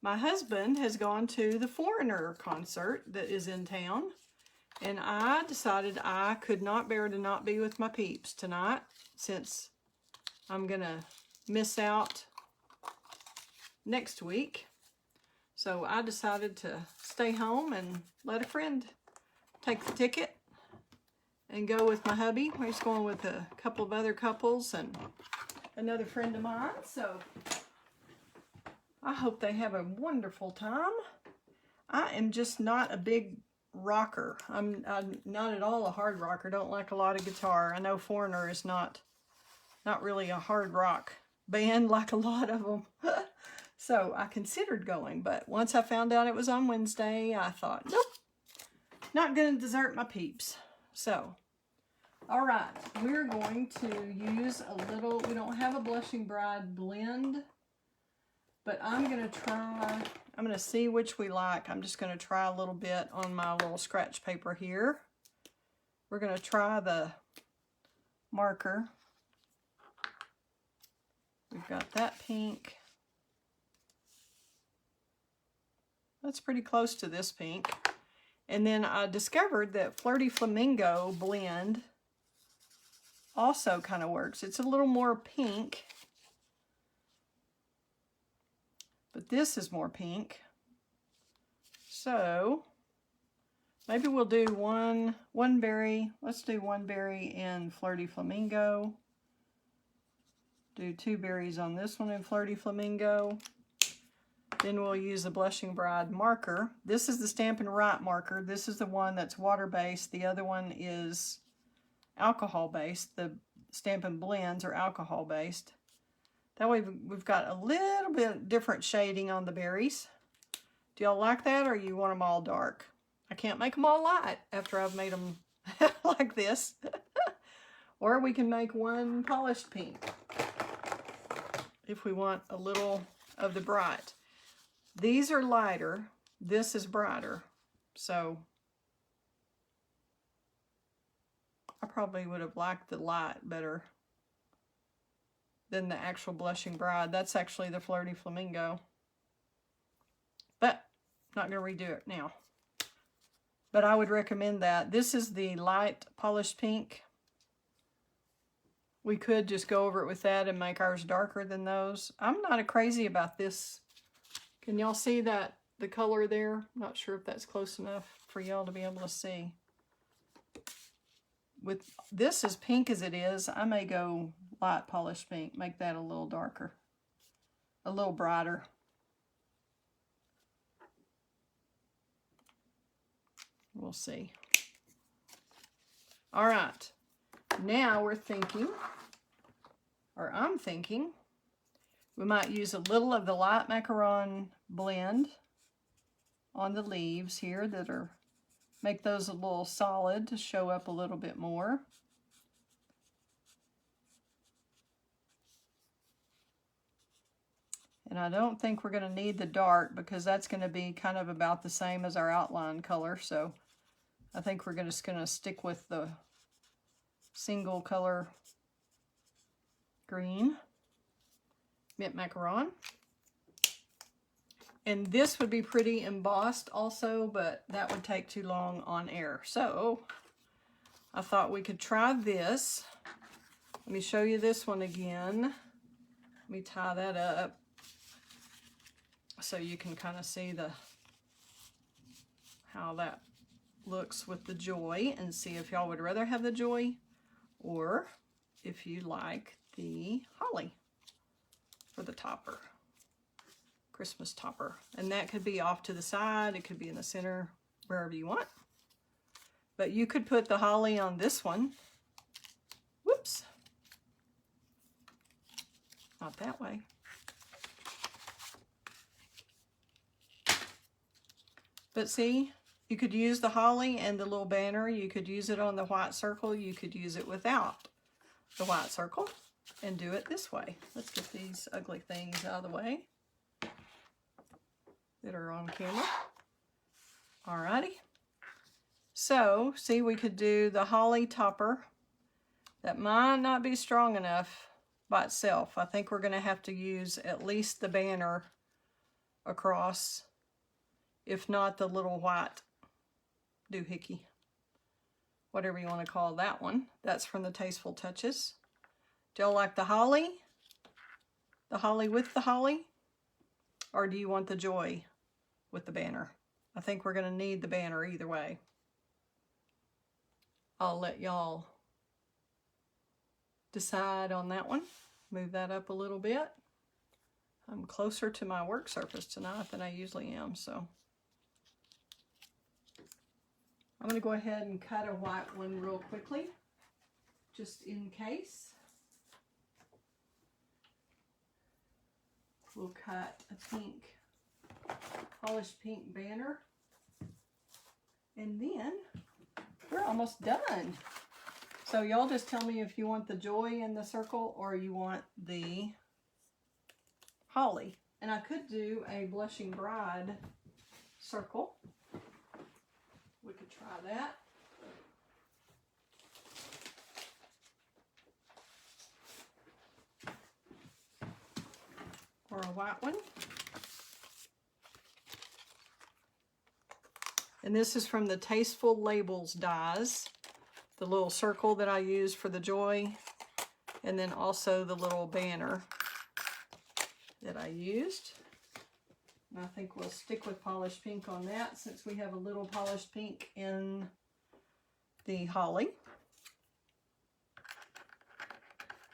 My husband has gone to the Foreigner concert that is in town. And I decided I could not bear to not be with my peeps tonight, since I'm going to miss out next week. So I decided to stay home and let a friend take the ticket and go with my hubby. He's going with a couple of other couples and another friend of mine. So I hope they have a wonderful time. I am just not a big rocker. I'm not at all a hard rocker. Don't like a lot of guitar. I know Foreigner is not really a hard rock band like a lot of them. So I considered going, but once I found out it was on Wednesday, I thought, nope, not going to desert my peeps. So, all right, we're going to use a little, we don't have a Blushing Bride blend, but I'm going to see which we like. I'm just going to try a little bit on my little scratch paper here. We're going to try the marker. We've got that pink. That's pretty close to this pink. And then I discovered that Flirty Flamingo blend also kind of works. It's a little more pink, but this is more pink. So maybe we'll do one berry. Let's do one berry in Flirty Flamingo. Do 2 berries on this one in Flirty Flamingo. Then we'll use the Blushing Bride marker. This is the Stampin' Up marker. This is the one that's water-based. The other one is alcohol-based. The Stampin' Blends are alcohol-based. That way we've got a little bit different shading on the berries. Do y'all like that, or you want them all dark? I can't make them all light after I've made them like this. Or we can make one polished pink if we want a little of the bright. These are lighter. This is brighter. So I probably would have liked the light better. than the actual Blushing Bride. That's actually the Flirty Flamingo. But I'm not going to redo it now. But I would recommend that. This is the light polished pink. We could just go over it with that and make ours darker than those. I'm not crazy about this. Can y'all see that, the color there? Not sure if that's close enough for y'all to be able to see. With this as pink as it is, I may go light polished pink, make that a little darker, a little brighter. We'll see. All right, now we're thinking, or I'm thinking, we might use a little of the light macaron blend on the leaves here that are, make those a little solid to show up a little bit more. And I don't think we're going to need the dark because that's going to be kind of about the same as our outline color. So I think we're just going to stick with the single color green, mint macaron. And this would be pretty embossed also, but that would take too long on air. So I thought we could try this. Let me show you this one again. Let me tie that up so you can kind of see how that looks with the joy, and see if y'all would rather have the joy or if you like the holly for the topper, Christmas topper. And that could be off to the side, it could be in the center, wherever you want. But you could put the holly on this one. Whoops. Not that way. But see, you could use the holly and the little banner. You could use it on the white circle. You could use it without the white circle and do it this way. Let's get these ugly things out of the way that are on camera. Alrighty. So, see, we could do the holly topper. That might not be strong enough by itself. I think we're going to have to use at least the banner across, if not the little white doohickey, whatever you want to call that one. That's from the Tasteful Touches. Do y'all like the holly? The holly with the holly? Or do you want the joy with the banner? I think we're going to need the banner either way. I'll let y'all decide on that one. Move that up a little bit. I'm closer to my work surface tonight than I usually am, so I'm going to go ahead and cut a white one real quickly, just in case. We'll cut a pink, polished pink banner. And then we're almost done. So y'all just tell me if you want the joy in the circle or you want the holly. And I could do a Blushing Bride circle. We could try that. Or a white one. And this is from the Tasteful Labels dies. The little circle that I use for the joy. And then also the little banner that I used. And I think we'll stick with polished pink on that since we have a little polished pink in the holly.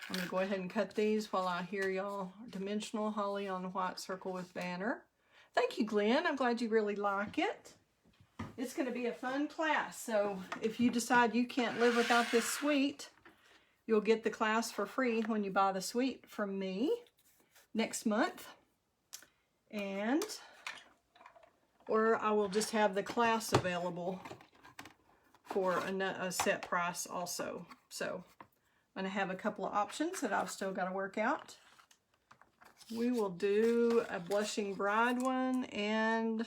I'm going to go ahead and cut these while I hear y'all. Dimensional holly on the white circle with banner. Thank you, Glenn. I'm glad you really like it. It's going to be a fun class. So if you decide you can't live without this suite, you'll get the class for free when you buy the suite from me next month. And, or I will just have the class available for a set price also. So I'm going to have a couple of options that I've still got to work out. We will do a Blushing Bride one and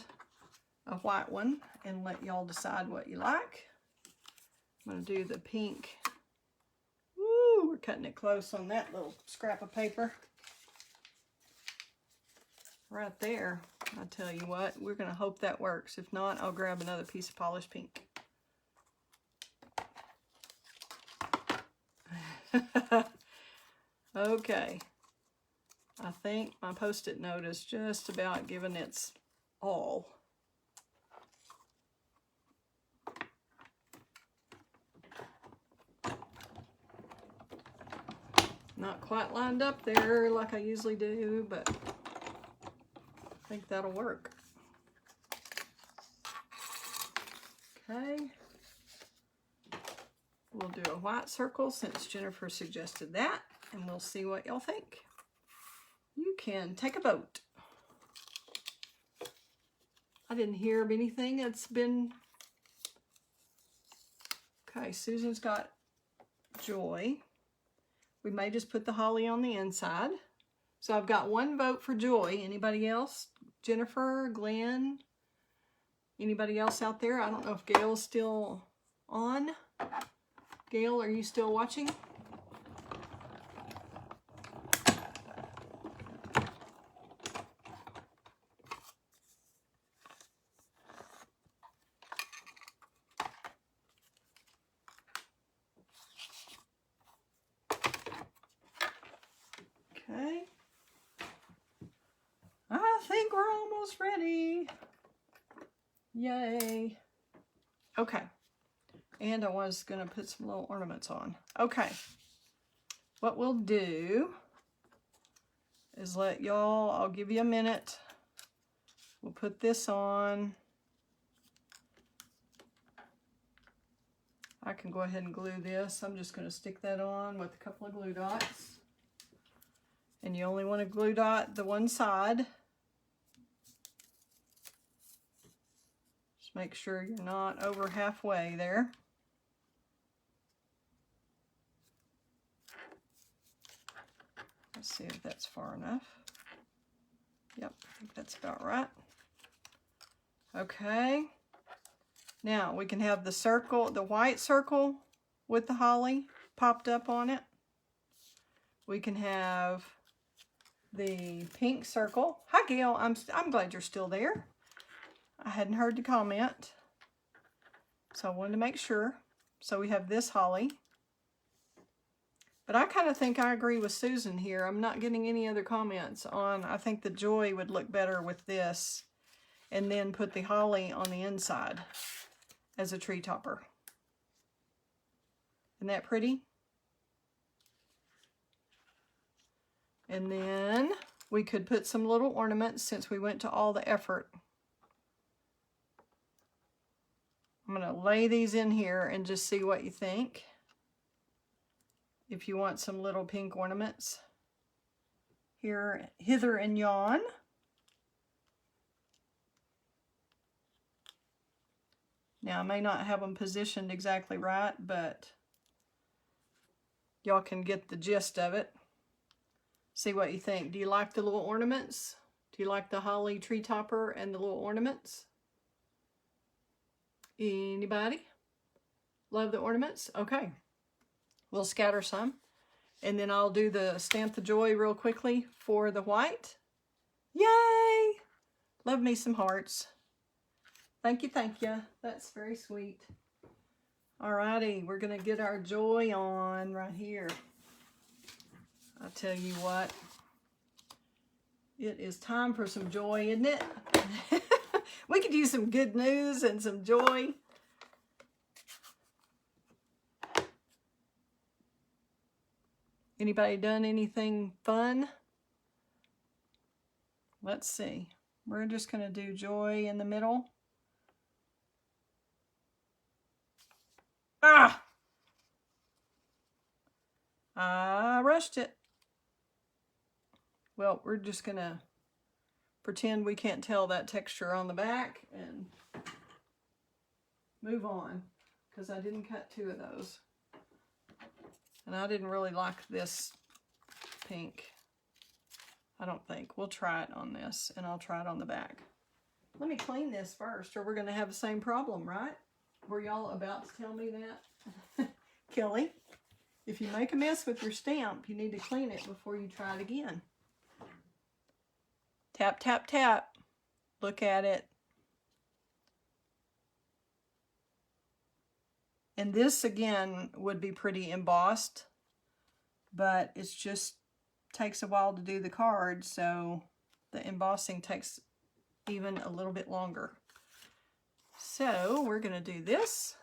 a white one and let y'all decide what you like. I'm going to do the pink. Woo, we're cutting it close on that little scrap of paper. Right there. I tell you what, we're going to hope that works. If not, I'll grab another piece of polished pink. Okay. I think my Post-it note is just about giving its all. Not quite lined up there like I usually do, but I think that'll work. Okay. We'll do a white circle since Jennifer suggested that, and we'll see what y'all think. You can take a vote. I didn't hear of anything that's been... Okay, Susan's got Joy. We may just put the holly on the inside. So I've got one vote for Joy. Anybody else? Jennifer, Glenn, anybody else out there? I don't know if Gail's still on. Gail, are you still watching? Okay. I think we're almost ready. Yay. Okay. And I was going to put some little ornaments on. Okay. What we'll do is let y'all, I'll give you a minute. We'll put this on. I can go ahead and glue this. I'm just going to stick that on with a couple of glue dots. And you only want to glue dot the one side. Just make sure you're not over halfway there. Let's see if that's far enough. Yep, I think that's about right. Okay. Now we can have the circle, the white circle with the holly popped up on it. We can have the pink circle. Hi Gail, I'm glad you're still there. I hadn't heard the comment, so I wanted to make sure. So we have this holly. But I kind of think I agree with Susan here. I'm not getting any other comments on, I think the Joy would look better with this, and then put the holly on the inside as a tree topper. Isn't that pretty? And then we could put some little ornaments since we went to all the effort. I'm going to lay these in here and just see what you think. If you want some little pink ornaments. Here, hither and yon. Now I may not have them positioned exactly right, but y'all can get the gist of it. See what you think. Do you like the little ornaments? Do you like the holly tree topper and the little ornaments? Anybody? Love the ornaments? Okay. We'll scatter some. And then I'll do the Stamp the Joy real quickly for the white. Yay! Love me some hearts. Thank you, thank you. That's very sweet. Alrighty, we're going to get our Joy on right here. I'll tell you what, it is time for some joy, isn't it? We could use some good news and some joy. Anybody done anything fun? Let's see. We're just going to do Joy in the middle. Ah! I rushed it. Well, we're just going to pretend we can't tell that texture on the back and move on, because I didn't cut two of those. And I didn't really like this pink. I don't think. We'll try it on this, and I'll try it on the back. Let me clean this first, or we're going to have the same problem, right? Were y'all about to tell me that? Kelley, If you make a mess with your stamp, you need to clean it before you try it again. Tap, tap, tap. Look at it. And this, again, would be pretty embossed, but it's just takes a while to do the card, so the embossing takes even a little bit longer. So we're going to do this.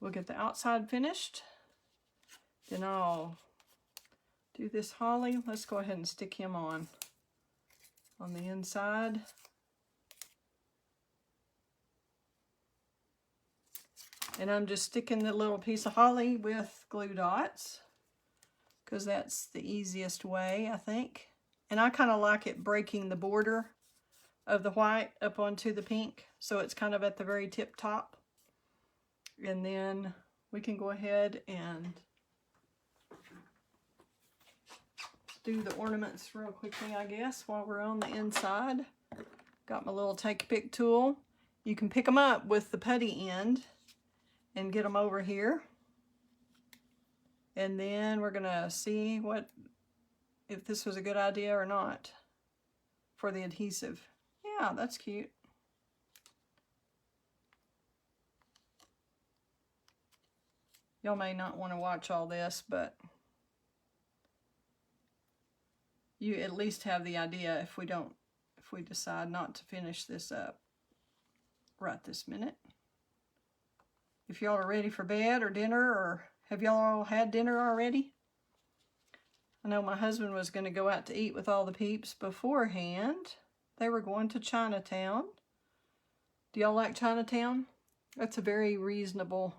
We'll get the outside finished. Then I'll do this holly. Let's go ahead and stick him on the inside. And I'm just sticking the little piece of holly with glue dots because that's the easiest way, I think. And I kind of like it breaking the border of the white up onto the pink, so it's kind of at the very tip top. And then we can go ahead and do the ornaments real quickly, I guess, while we're on the inside. Got my little take pick tool. You can pick them up with the putty end and get them over here. And then we're gonna see if this was a good idea or not for the adhesive. Yeah, that's cute. Y'all may not want to watch all this, but you at least have the idea if we decide not to finish this up right this minute. If y'all are ready for bed or dinner, or have y'all all had dinner already? I know my husband was going to go out to eat with all the peeps beforehand. They were going to Chinatown. Do y'all like Chinatown? That's a very reasonable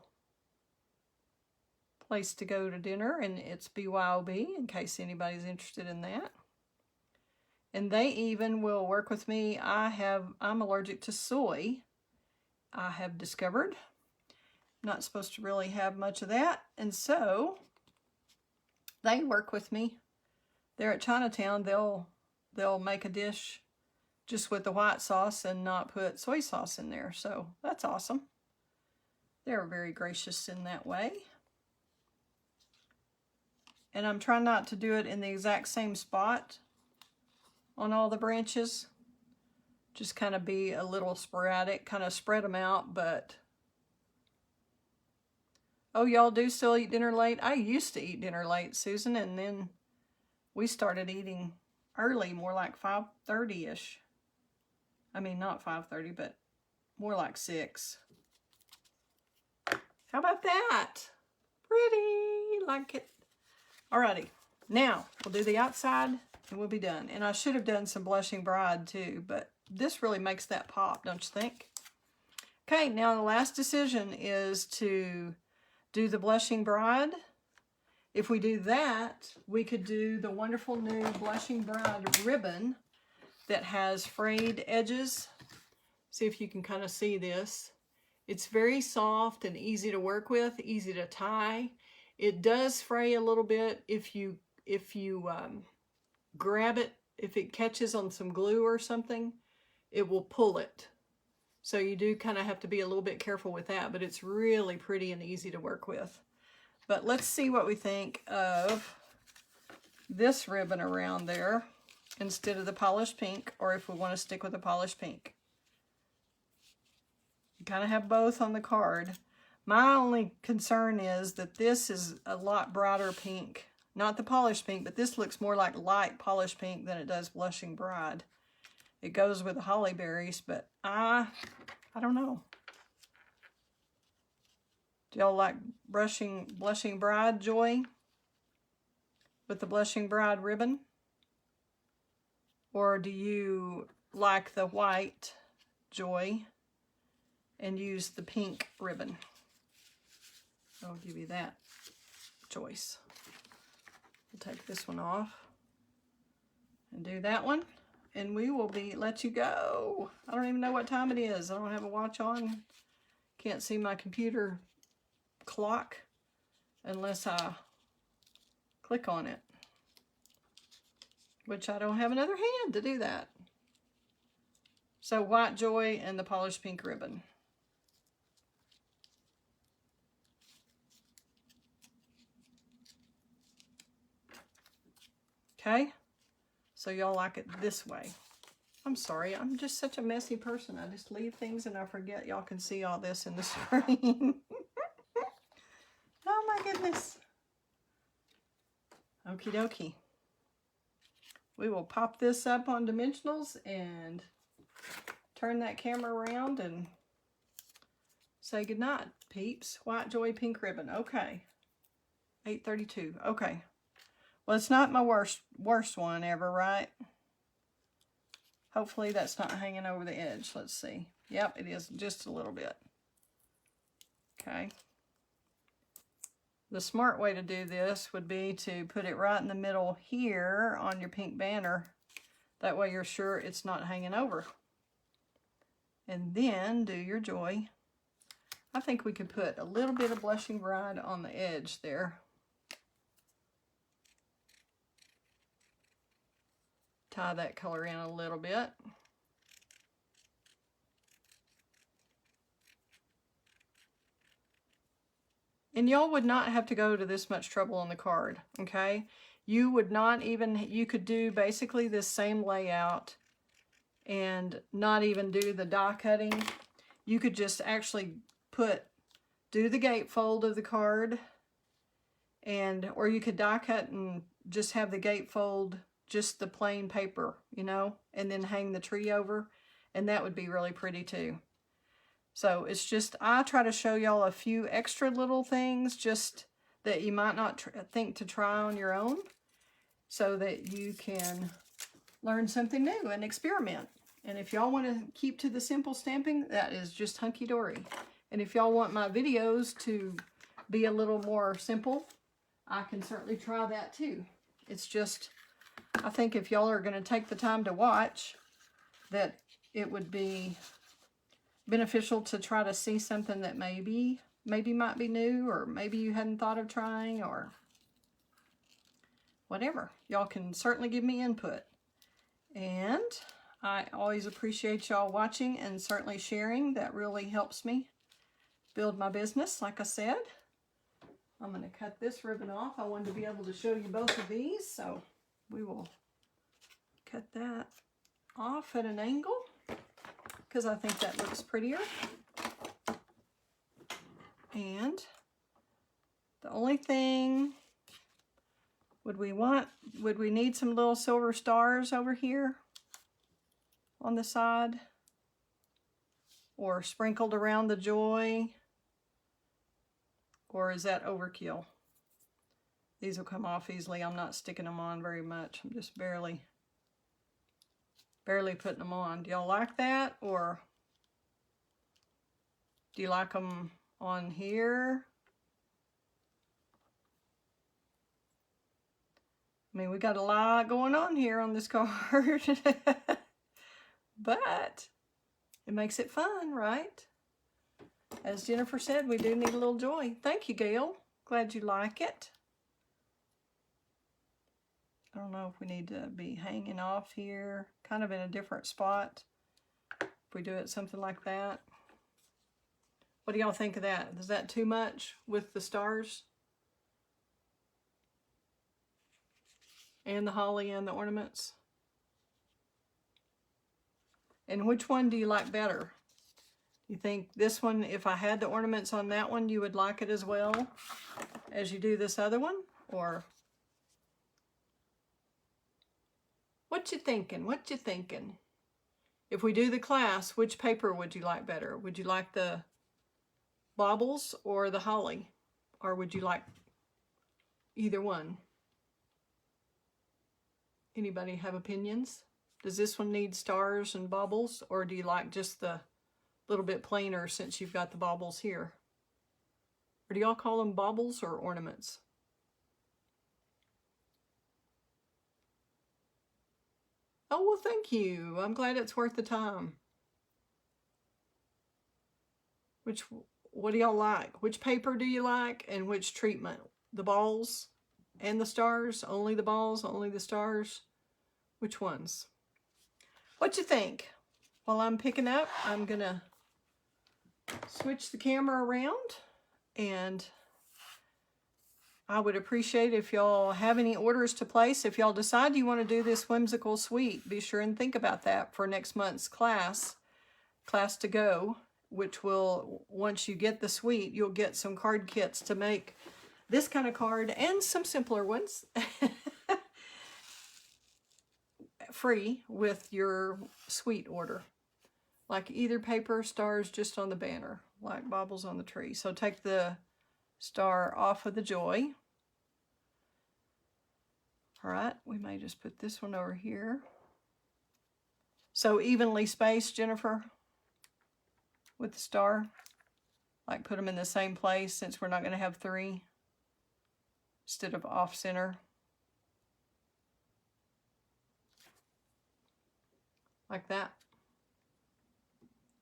place to go to dinner, and it's BYOB in case anybody's interested in that. And they even will work with me. I'm allergic to soy, I have discovered. I'm not supposed to really have much of that, and so they work with me. They're at Chinatown. They'll make a dish just with the white sauce and not put soy sauce in there. So that's awesome. They're very gracious in that way. And I'm trying not to do it in the exact same spot on all the branches. Just kind of be a little sporadic, kind of spread them out, but... Oh, y'all do still eat dinner late? I used to eat dinner late, Susan, and then we started eating early, more like 5:30-ish. I mean, not 5:30, but more like 6. How about that? Pretty, like it. Alrighty, now we'll do the outside and we'll be done. And I should have done some Blushing Bride too, but this really makes that pop, don't you think? Okay, now the last decision is to do the Blushing Bride. If we do that, we could do the wonderful new Blushing Bride ribbon that has frayed edges. See if you can kind of see this. It's very soft and easy to work with, easy to tie. It does fray a little bit if you grab it. If it catches on some glue or something, it will pull it. So you do kind of have to be a little bit careful with that, but it's really pretty and easy to work with. But let's see what we think of this ribbon around there instead of the polished pink, or if we want to stick with the polished pink. You kind of have both on the card. My only concern is that this is a lot brighter pink. Not the polished pink, but this looks more like light polished pink than it does Blushing Bride. It goes with the holly berries, but I don't know. Do y'all like Blushing Bride Joy with the Blushing Bride ribbon? Or do you like the white Joy and use the pink ribbon? I'll give you that choice. We'll take this one off and do that one, and we will let you go. I don't even know what time it is. I don't have a watch on. Can't see my computer clock unless I click on it, which I don't have another hand to do that. So White Joy and the polished pink ribbon. Okay? So y'all like it this way. I'm sorry, I'm just such a messy person. I just leave things and I forget y'all can see all this in the screen. Oh my goodness. Okie dokie. We will pop this up on dimensionals and turn that camera around and say goodnight, peeps. White Joy Pink Ribbon. Okay. 8:32. Okay. Well, it's not my worst one ever, right? Hopefully that's not hanging over the edge. Let's see. Yep, it is just a little bit. Okay. The smart way to do this would be to put it right in the middle here on your pink banner. That way you're sure it's not hanging over. And then do your joy. I think we could put a little bit of Blushing Bride on the edge there. Tie that color in a little bit. And y'all would not have to go to this much trouble on the card, okay? You would not even, you could do basically this same layout and not even do the die cutting. You could just actually do the gatefold of the card, or you could die cut and just have the gatefold, just the plain paper, you know, and then hang the tree over, and that would be really pretty too. So it's just, I try to show y'all a few extra little things just that you might not think to try on your own, so that you can learn something new and experiment. And if y'all want to keep to the simple stamping, that is just hunky-dory. And if y'all want my videos to be a little more simple, I can certainly try that too. It's just, I think if y'all are going to take the time to watch, that it would be beneficial to try to see something that maybe might be new, or maybe you hadn't thought of trying, or whatever. Y'all can certainly give me input. And I always appreciate y'all watching and certainly sharing. That really helps me build my business, like I said. I'm going to cut this ribbon off. I wanted to be able to show you both of these, so we will cut that off at an angle because I think that looks prettier. And the only thing, would we need some little silver stars over here on the side, or sprinkled around the joy, or is that overkill? These will come off easily. I'm not sticking them on very much. I'm just barely putting them on. Do y'all like that, or do you like them on here? I mean, we got a lot going on here on this card, but it makes it fun, right? As Jennifer said, we do need a little joy. Thank you, Gail. Glad you like it. I don't know if we need to be hanging off here, kind of in a different spot. If we do it something like that. What do y'all think of that? Is that too much with the stars? And the holly and the ornaments? And which one do you like better? You think this one, if I had the ornaments on that one, you would like it as well as you do this other one? Or what you thinking? What you thinking? If we do the class, which paper would you like better? Would you like the baubles or the holly? Or would you like either one? Anybody have opinions? Does this one need stars and baubles, or do you like just the little bit plainer since you've got the baubles here? Or do y'all call them baubles or ornaments? Oh, well, thank you. I'm glad it's worth the time. What do y'all like? Which paper do you like, and which treatment? The balls and the stars? Only the balls, only the stars? Which ones? What you think? While I'm picking up, I'm gonna switch the camera around and I would appreciate if y'all have any orders to place. If y'all decide you want to do this whimsical suite, be sure and think about that for next month's class to go, which will, once you get the suite, you'll get some card kits to make this kind of card and some simpler ones free with your suite order. Like either paper, stars just on the banner, like baubles on the tree. So take the star off of the joy. All right, we may just put this one over here. So evenly spaced, Jennifer, with the star. Like put them in the same place since we're not going to have 3 instead of off center. Like that.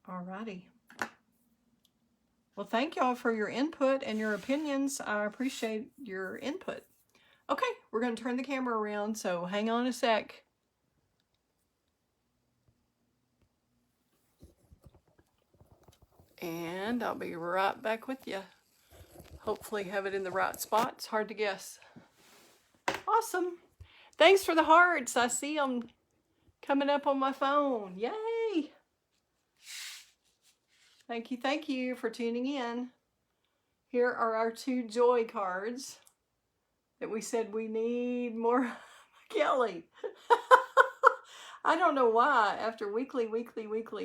Alrighty. Well, thank y'all for your input and your opinions. I appreciate your input. Okay, we're going to turn the camera around, so hang on a sec. And I'll be right back with you. Hopefully have it in the right spot. It's hard to guess. Awesome. Thanks for the hearts. I see them coming up on my phone. Yay! Thank you for tuning in. Here are our 2 joy cards that we said we need more Kelley. I don't know why. After weekly,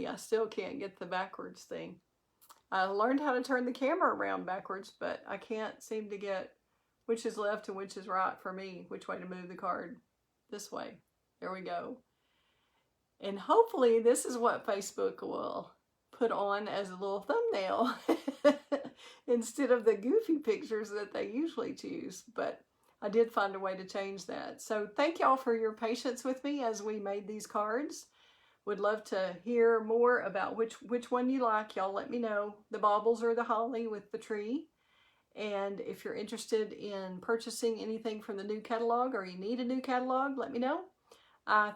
I still can't get the backwards thing. I learned how to turn the camera around backwards, but I can't seem to get which is left and which is right for me, which way to move the card. This way. There we go. And hopefully this is what Facebook will put on as a little thumbnail instead of the goofy pictures that they usually choose. But I did find a way to change that. So thank y'all for your patience with me as we made these cards. Would love to hear more about which one you like. Y'all let me know. The baubles or the holly with the tree. And if you're interested in purchasing anything from the new catalog or you need a new catalog, let me know.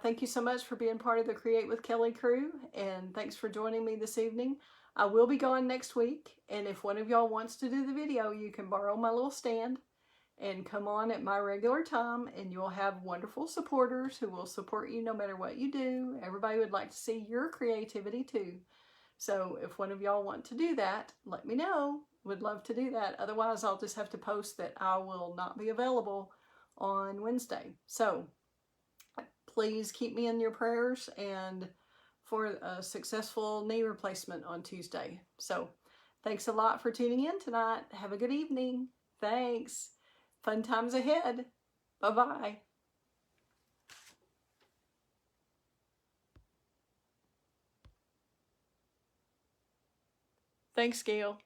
Thank you so much for being part of the Create with Kelley crew, and thanks for joining me this evening. I will be gone next week, and if one of y'all wants to do the video, you can borrow my little stand and come on at my regular time, and you'll have wonderful supporters who will support you no matter what you do. Everybody would like to see your creativity too. So if one of y'all want to do that, let me know. Would love to do that. Otherwise, I'll just have to post that I will not be available on Wednesday. So please keep me in your prayers and for a successful knee replacement on Tuesday. So thanks a lot for tuning in tonight. Have a good evening. Thanks. Fun times ahead. Bye-bye. Thanks, Gail.